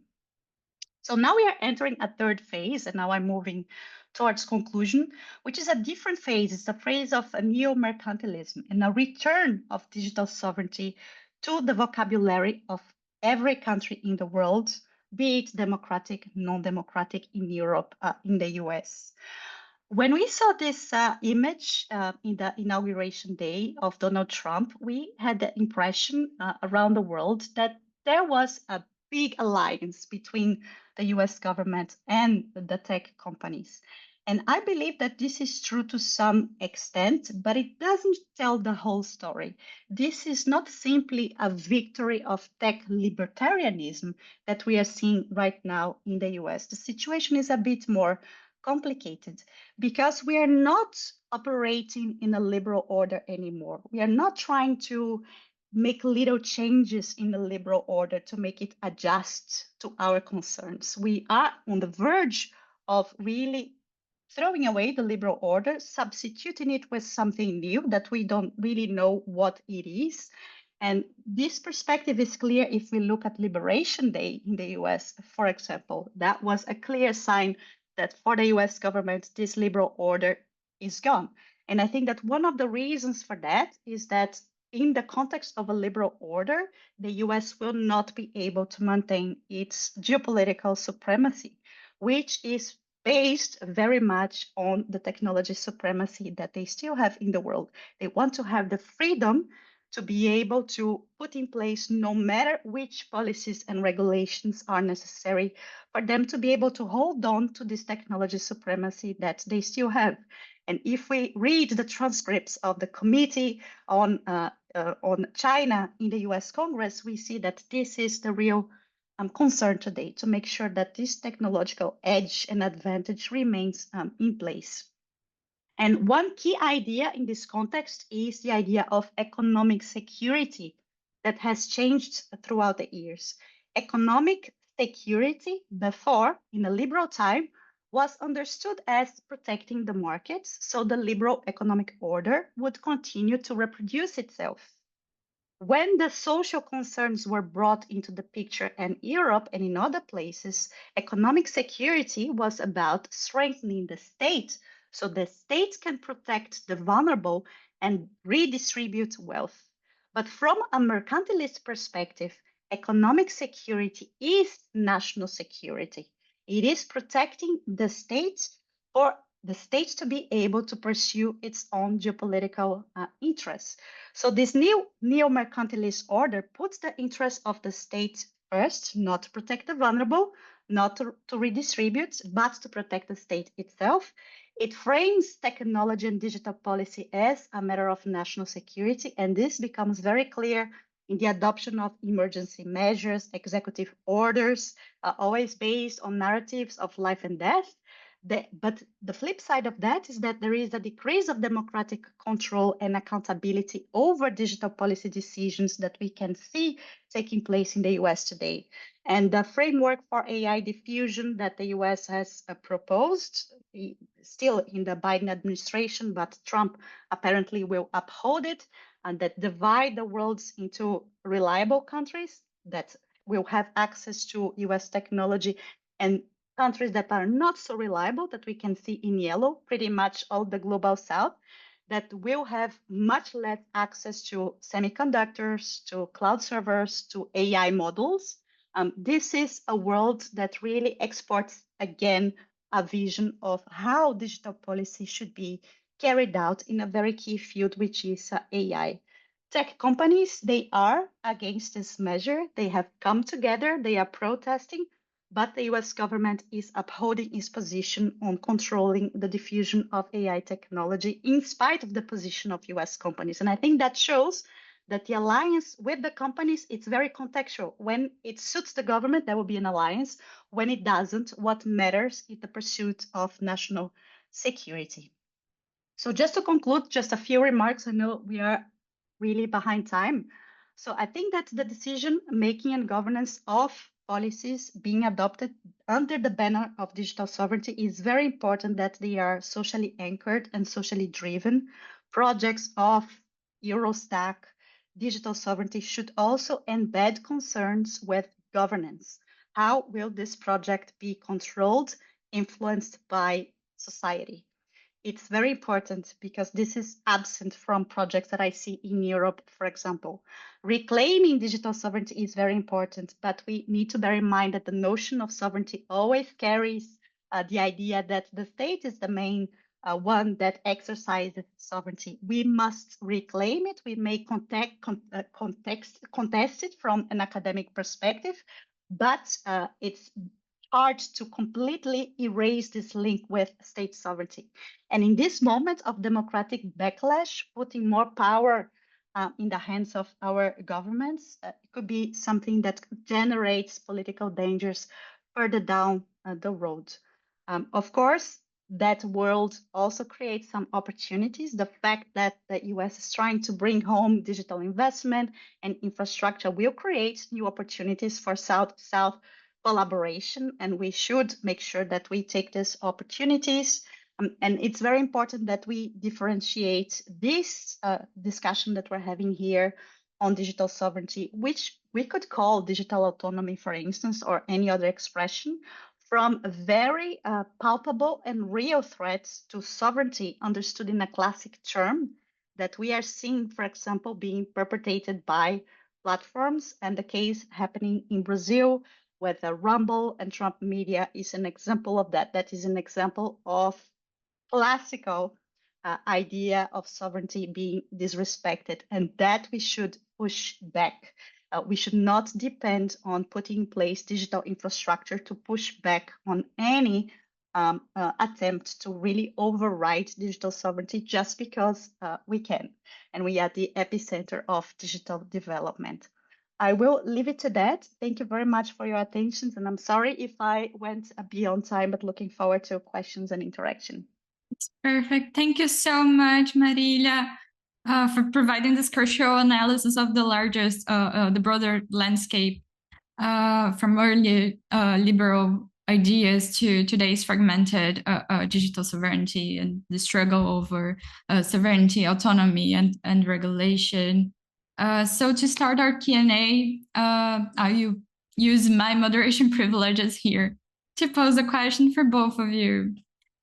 Speaker 4: So now we are entering a third phase, and now I'm moving towards conclusion, which is a different phase. It's a phase of a neo-mercantilism and a return of digital sovereignty to the vocabulary of every country in the world, be it democratic, non-democratic, in Europe, in the US. When we saw this image in the inauguration day of Donald Trump, we had the impression around the world that there was a big alliance between the US government and the tech companies. And I believe that this is true to some extent, but it doesn't tell the whole story. This is not simply a victory of tech libertarianism that we are seeing right now in the US. The situation is a bit more complicated because we are not operating in a liberal order anymore. We are not trying to make little changes in the liberal order to make it adjust to our concerns. We are on the verge of really throwing away the liberal order, substituting it with something new that we don't really know what it is. And this perspective is clear if we look at Liberation Day in the US, for example. That was a clear sign that for the US government, this liberal order is gone. And I think that one of the reasons for that is that in the context of a liberal order, the US will not be able to maintain its geopolitical supremacy, which is based very much on the technology supremacy that they still have in the world. They want to have the freedom to be able to put in place no matter which policies and regulations are necessary for them to be able to hold on to this technology supremacy that they still have. And if we read the transcripts of the committee on China in the US Congress, we see that this is the real concern today, to make sure that this technological edge and advantage remains in place. And one key idea in this context is the idea of economic security that has changed throughout the years. Economic security before, in a liberal time, was understood as protecting the markets, so the liberal economic order would continue to reproduce itself. When the social concerns were brought into the picture in Europe and in other places, economic security was about strengthening the state so the state can protect the vulnerable and redistribute wealth. But from a mercantilist perspective, economic security is national security. It is protecting the state for the state to be able to pursue its own geopolitical interests. So this new neo-mercantilist order puts the interests of the state first, not to protect the vulnerable, not to redistribute, but to protect the state itself. It frames technology and digital policy as a matter of national security, and this becomes very clear in the adoption of emergency measures, executive orders, always based on narratives of life and death. But the flip side of that is that there is a decrease of democratic control and accountability over digital policy decisions that we can see taking place in the US today. And the framework for AI diffusion that the US has proposed, still in the Biden administration, but Trump apparently will uphold it, and that divide the world into reliable countries that will have access to US technology, and countries that are not so reliable, that we can see in yellow, pretty much all the global south, that will have much less access to semiconductors, to cloud servers, to AI models. This is a world that really exports, again, a vision of how digital policy should be carried out in a very key field, which is AI. Tech companies, they are against this measure. They have come together, they are protesting, but the US government is upholding its position on controlling the diffusion of AI technology in spite of the position of US companies. And I think that shows that the alliance with the companies, it's very contextual. When it suits the government, there will be an alliance. When it doesn't, what matters is the pursuit of national security. So just to conclude, just a few remarks. I know we are really behind time. So I think that the decision making and governance of policies being adopted under the banner of digital sovereignty is very important, that they are socially anchored and socially driven. Projects of Eurostack digital sovereignty should also embed concerns with governance. How will this project be controlled, influenced by society? It's very important because this is absent from projects that I see in Europe, for example. Reclaiming digital sovereignty is very important, but we need to bear in mind that the notion of sovereignty always carries the idea that the state is the main one that exercises sovereignty. We must reclaim it. We may contest it from an academic perspective, but it's hard to completely erase this link with state sovereignty. And in this moment of democratic backlash, putting more power in the hands of our governments, it could be something that generates political dangers further down the road. Of course, that world also creates some opportunities. The fact that the US is trying to bring home digital investment and infrastructure will create new opportunities for South-South collaboration, and we should make sure that we take these opportunities. And it's very important that we differentiate this discussion that we're having here on digital sovereignty, which we could call digital autonomy, for instance, or any other expression, from very palpable and real threats to sovereignty understood in a classic term that we are seeing, for example, being perpetrated by platforms, and the case happening in Brazil with Rumble and Trump Media is an example of that. That is an example of classical idea of sovereignty being disrespected, and that we should push back. We should not depend on putting in place digital infrastructure to push back on any attempt to really override digital sovereignty just because we can. And we are at the epicenter of digital development. I will leave it to that. Thank you very much for your attention. And I'm sorry if I went beyond time, but looking forward to questions and interaction.
Speaker 2: It's perfect. Thank you so much, Marília, for providing this crucial analysis of the broader landscape from early liberal ideas to today's fragmented digital sovereignty and the struggle over sovereignty, autonomy, and regulation. So to start our Q&A, I use my moderation privileges here to pose a question for both of you.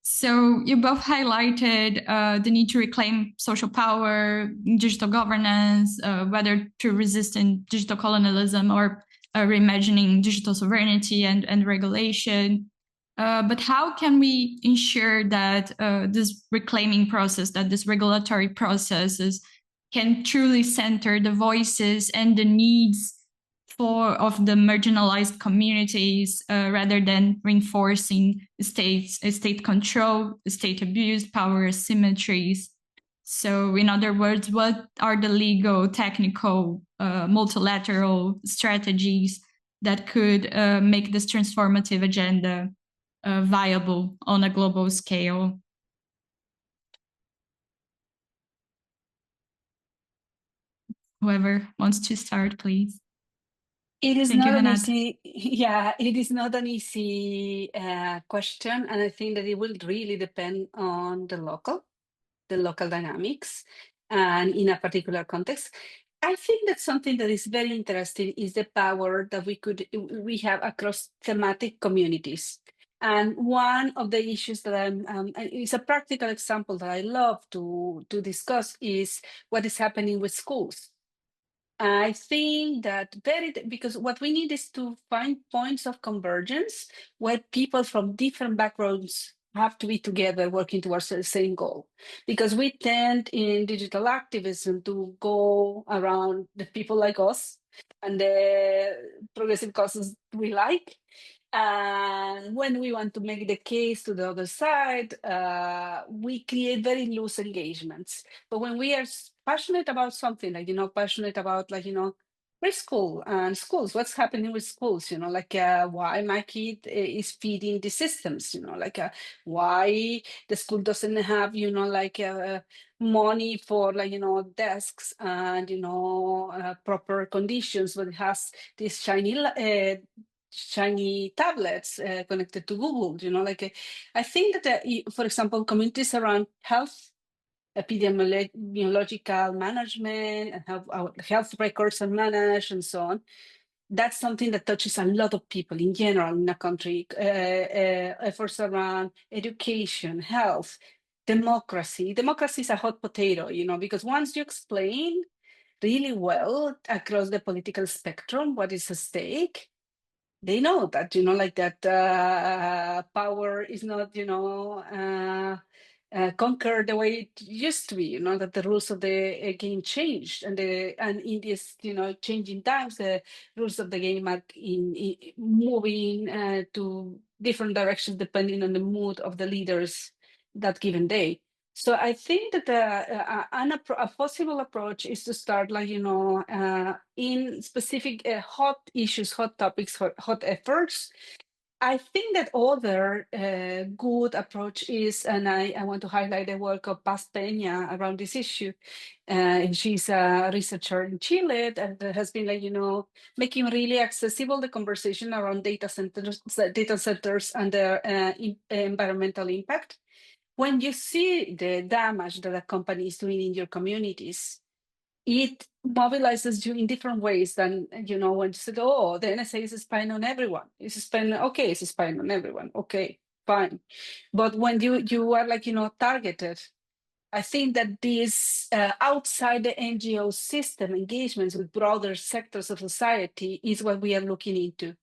Speaker 2: So you both highlighted the need to reclaim social power, digital governance, whether through resisting digital colonialism or reimagining digital sovereignty and regulation. But how can we ensure that this reclaiming process, that this regulatory processes can truly center the voices and the needs of the marginalized communities rather than reinforcing state control, state abuse, power asymmetries? So in other words, what are the legal, technical, multilateral strategies that could make this transformative agenda viable on a global scale? Whoever wants to start, please.
Speaker 3: It is
Speaker 2: Thank
Speaker 3: not
Speaker 2: you,
Speaker 3: an
Speaker 2: Renata.
Speaker 3: easy, it is not an easy question, and I think that it will really depend on the local dynamics, and in a particular context. I think that something that is very interesting is the power that we have across thematic communities. And one of the issues that it's a practical example that I love to discuss is what is happening with schools. I think that because what we need is to find points of convergence where people from different backgrounds have to be together working towards the same goal. Because we tend in digital activism to go around the people like us and the progressive causes we like. And when we want to make the case to the other side, we create very loose engagements. But when we are passionate about something, like, passionate about, like, preschool and schools, what's happening with schools, like why my kid is feeding the systems, like why the school doesn't have, like money for, like, desks and, proper conditions, but it has these shiny tablets connected to Google, like I think that, for example, communities around health, epidemiological management, and how our health records are managed and so on, that's something that touches a lot of people in general in a country. Efforts around education, health, democracy. Democracy is a hot potato, because once you explain really well across the political spectrum what is at stake, they know that, like that power is not, conquered the way it used to be, that the rules of the game changed, and in this, changing times, the rules of the game are moving to different directions depending on the mood of the leaders that given day. So I think that a possible approach is to start, like, in specific hot issues, hot topics, hot efforts. I think that other good approach is, and I want to highlight the work of Paz Peña around this issue. And she's a researcher in Chile that has been, like, making really accessible the conversation around data centers and their environmental impact. When you see the damage that a company is doing in your communities, it mobilizes you in different ways than, when you said, oh, the NSA is spying on everyone. It's spying on everyone. Okay, fine. But when you are, like, targeted, I think that this outside the NGO system engagements with broader sectors of society is what we are looking into.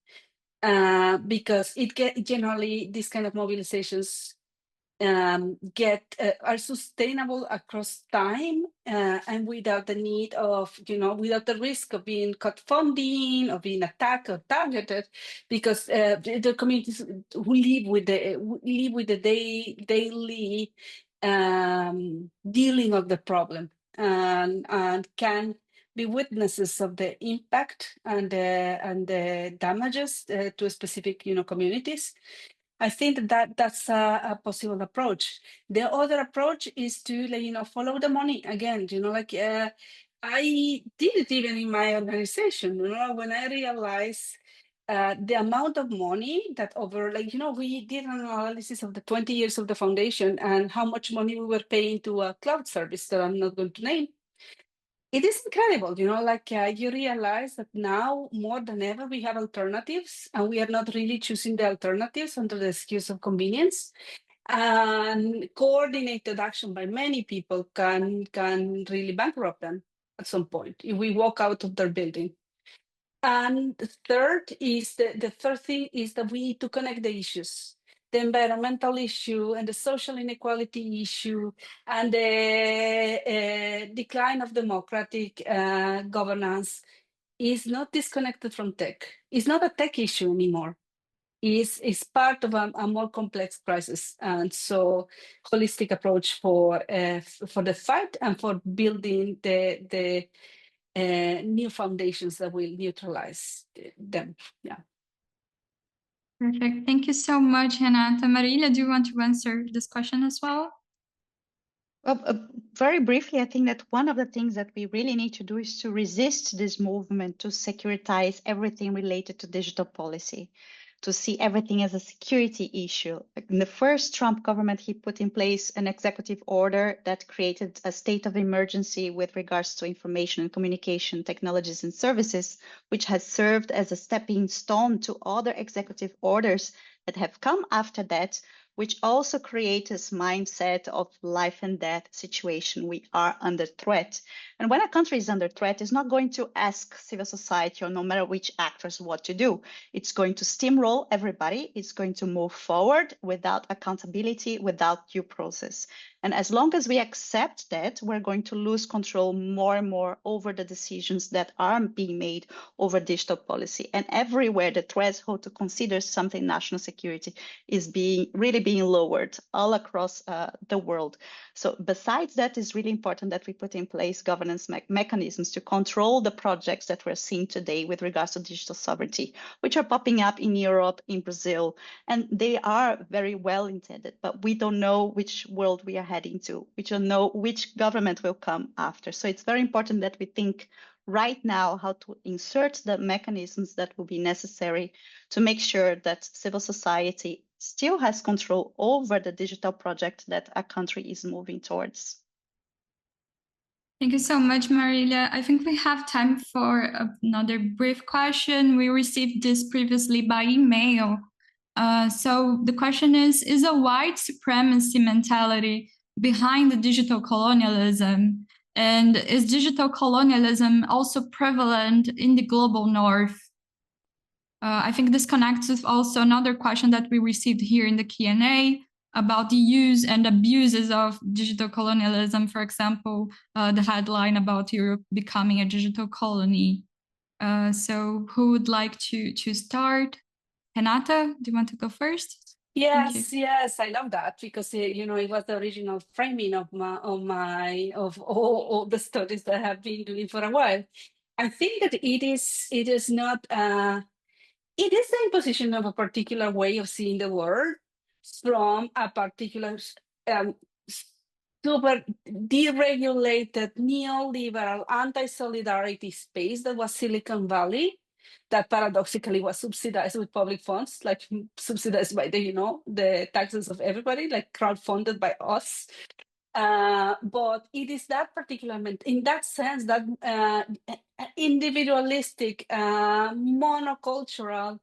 Speaker 3: Because generally these kind of mobilizations are sustainable across time, and without the need of, without the risk of being cut funding, of being attacked or targeted, because the communities who live with the daily dealing of the problem, and can be witnesses of the impact and the damages to specific, communities. I think that that's a possible approach. The other approach is to, like, follow the money again. Like I did it even in my organization. When I realized the amount of money that over, like, we did an analysis of the 20 years of the foundation and how much money we were paying to a cloud service that I'm not going to name. It is incredible, like you realize that now more than ever we have alternatives, and we are not really choosing the alternatives under the excuse of convenience. And coordinated action by many people can really bankrupt them at some point if we walk out of their building. And the third thing is that we need to connect the issues. The environmental issue and the social inequality issue and the decline of democratic governance is not disconnected from tech. It's not a tech issue anymore. It's part of a more complex crisis. And so holistic approach for the fight and for building the new foundations that will neutralize them. Yeah.
Speaker 2: Perfect. Thank you so much, Renata. Marília, do you want to answer this question as well?
Speaker 4: Well, very briefly, I think that one of the things that we really need to do is to resist this movement to securitize everything related to digital policy, to see everything as a security issue. Like in the first Trump government, he put in place an executive order that created a state of emergency with regards to information and communication technologies and services, which has served as a stepping stone to other executive orders that have come after that, which also create this mindset of life and death situation. We are under threat. And when a country is under threat, it's not going to ask civil society or no matter which actors what to do. It's going to steamroll everybody. It's going to move forward without accountability, without due process. And as long as we accept that, we're going to lose control more and more over the decisions that are being made over digital policy. And everywhere the threshold to consider something national security is really being lowered all across the world. So besides that, it's really important that we put in place governance mechanisms to control the projects that we're seeing today with regards to digital sovereignty, which are popping up in Europe, in Brazil, and they are very well intended, but we don't know which world we are heading to. We don't know which government will come after. So it's very important that we think right now how to insert the mechanisms that will be necessary to make sure that civil society still has control over the digital project that a country is moving towards.
Speaker 2: Thank you so much, Marília. I think we have time for another brief question. We received this previously by email. So the question is a white supremacy mentality behind the digital colonialism? And is digital colonialism also prevalent in the global north? I think this connects with also another question that we received here in the Q&A about the use and abuses of digital colonialism. For example, the headline about Europe becoming a digital colony. So who would like to start? Renata, do you want to go first?
Speaker 3: Yes, I love that because it was the original framing of all the studies that I have been doing for a while. I think that it is not it is the imposition of a particular way of seeing the world from a particular super deregulated, neoliberal, anti-solidarity space that was Silicon Valley, that paradoxically was subsidized with public funds, like subsidized by the taxes of everybody, like crowdfunded by us. But it is that particular, in that sense, that individualistic, monocultural,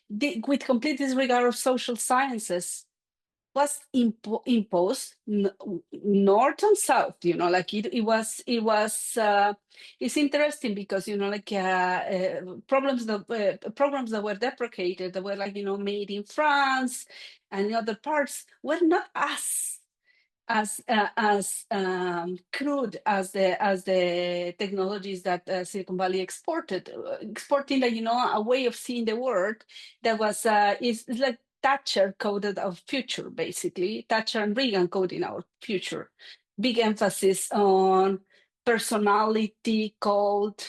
Speaker 3: with complete disregard of social sciences, was imposed north and south. It's interesting because programs that were deprecated, that were made in France and in other parts, were not as crude as the technologies that Silicon Valley exporting a way of seeing the world that was is like Thatcher coded our future, basically. Thatcher and Reagan coding our future. Big emphasis on personality, code,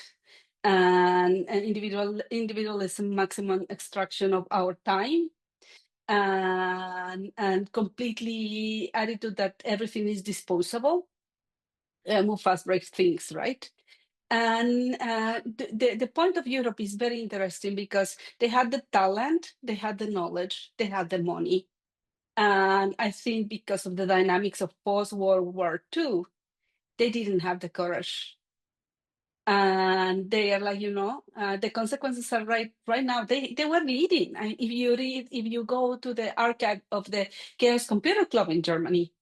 Speaker 3: and individualism, maximum extraction of our time. And completely attitude that everything is disposable, move fast, break things, right? And the point of Europe is very interesting because they had the talent, they had the knowledge, they had the money. And I think because of the dynamics of post-World War II, they didn't have the courage. And they are the consequences are right now. They were leading. If you go to the archive of the Chaos Computer Club in Germany,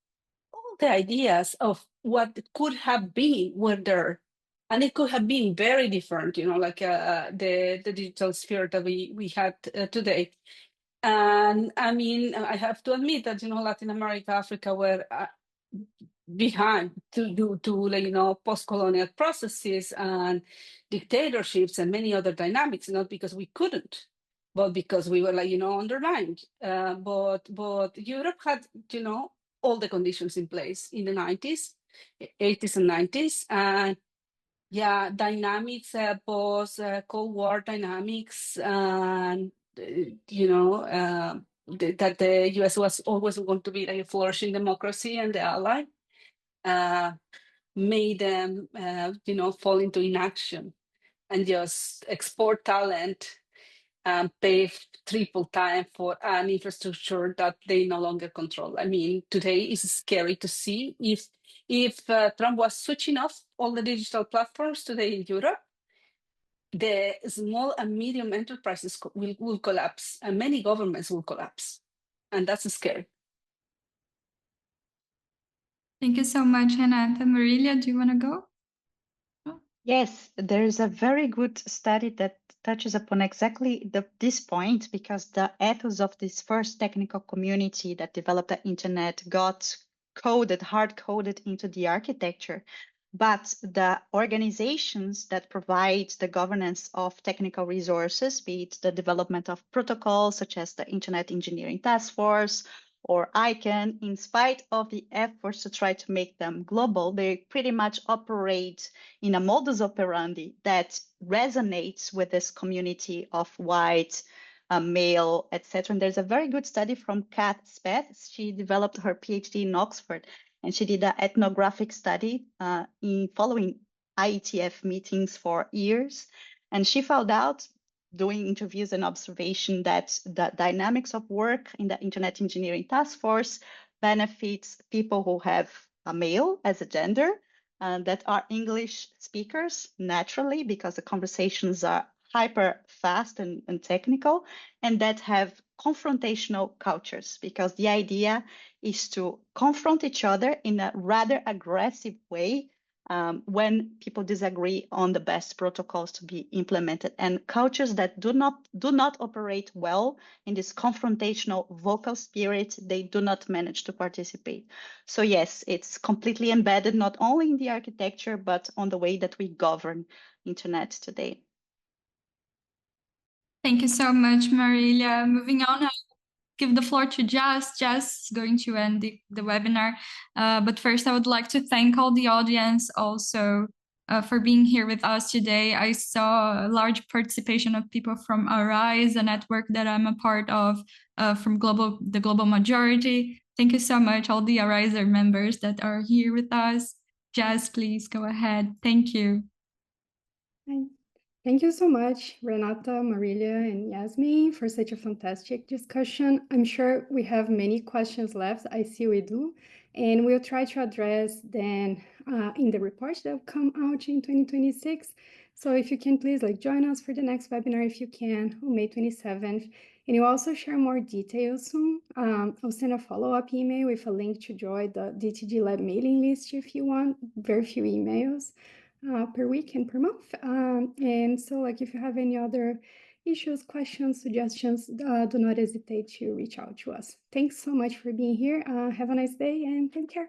Speaker 3: all the ideas of what could have been were there. And it could have been very different, the digital sphere that we had today. And I mean, I have to admit that, Latin America, Africa were behind to post-colonial processes and dictatorships and many other dynamics, not because we couldn't, but because we were undermined. But Europe had all the conditions in place in the 90s, 80s and 90s, and dynamics, post Cold War dynamics, and that the US was always going to be a flourishing democracy and the ally. Made them, fall into inaction and just export talent pay triple time for an infrastructure that they no longer control. I mean, today is scary to see if Trump was switching off all the digital platforms today in Europe, the small and medium enterprises will collapse, and many governments will collapse, and that's scary.
Speaker 2: Thank you so much, Renata. Marília, do you want to go?
Speaker 4: Yes, there's a very good study that touches upon exactly this point, because the ethos of this first technical community that developed the internet got hard-coded into the architecture. But the organizations that provide the governance of technical resources, be it the development of protocols such as the Internet Engineering Task Force or ICANN, in spite of the efforts to try to make them global, they pretty much operate in a modus operandi that resonates with this community of white, male, etc. And there's a very good study from Kat Speth. She developed her PhD in Oxford, and she did an ethnographic study in following IETF meetings for years. And she found out, doing interviews and observation, that the dynamics of work in the Internet Engineering Task Force benefits people who have a male as a gender, that are English speakers naturally, because the conversations are hyper fast and technical, and that have confrontational cultures, because the idea is to confront each other in a rather aggressive way when people disagree on the best protocols to be implemented. And cultures that do not operate well in this confrontational vocal spirit, they do not manage to participate. So yes, it's completely embedded not only in the architecture, but on the way that we govern internet today.
Speaker 2: Thank you so much, Marília. Moving on, I'll give the floor to Jess. Jess is going to end the webinar. But first, I would like to thank all the audience also for being here with us today. I saw a large participation of people from Arise, a network that I'm a part of, from the Global Majority. Thank you so much, all the Ariser members that are here with us. Jess, please go ahead. Thank you.
Speaker 1: Thank you so much, Renata, Marília, and Yasmin, for such a fantastic discussion. I'm sure we have many questions left. I see we do, and we'll try to address them in the report that will come out in 2026. So if you can please join us for the next webinar if you can on May 27th. And you'll also share more details soon. I'll send a follow-up email with a link to join the DTG Lab mailing list if you want. Very few emails per week and per month. And so if you have any other issues, questions, suggestions, do not hesitate to reach out to us. Thanks so much for being here. Have a nice day and take care.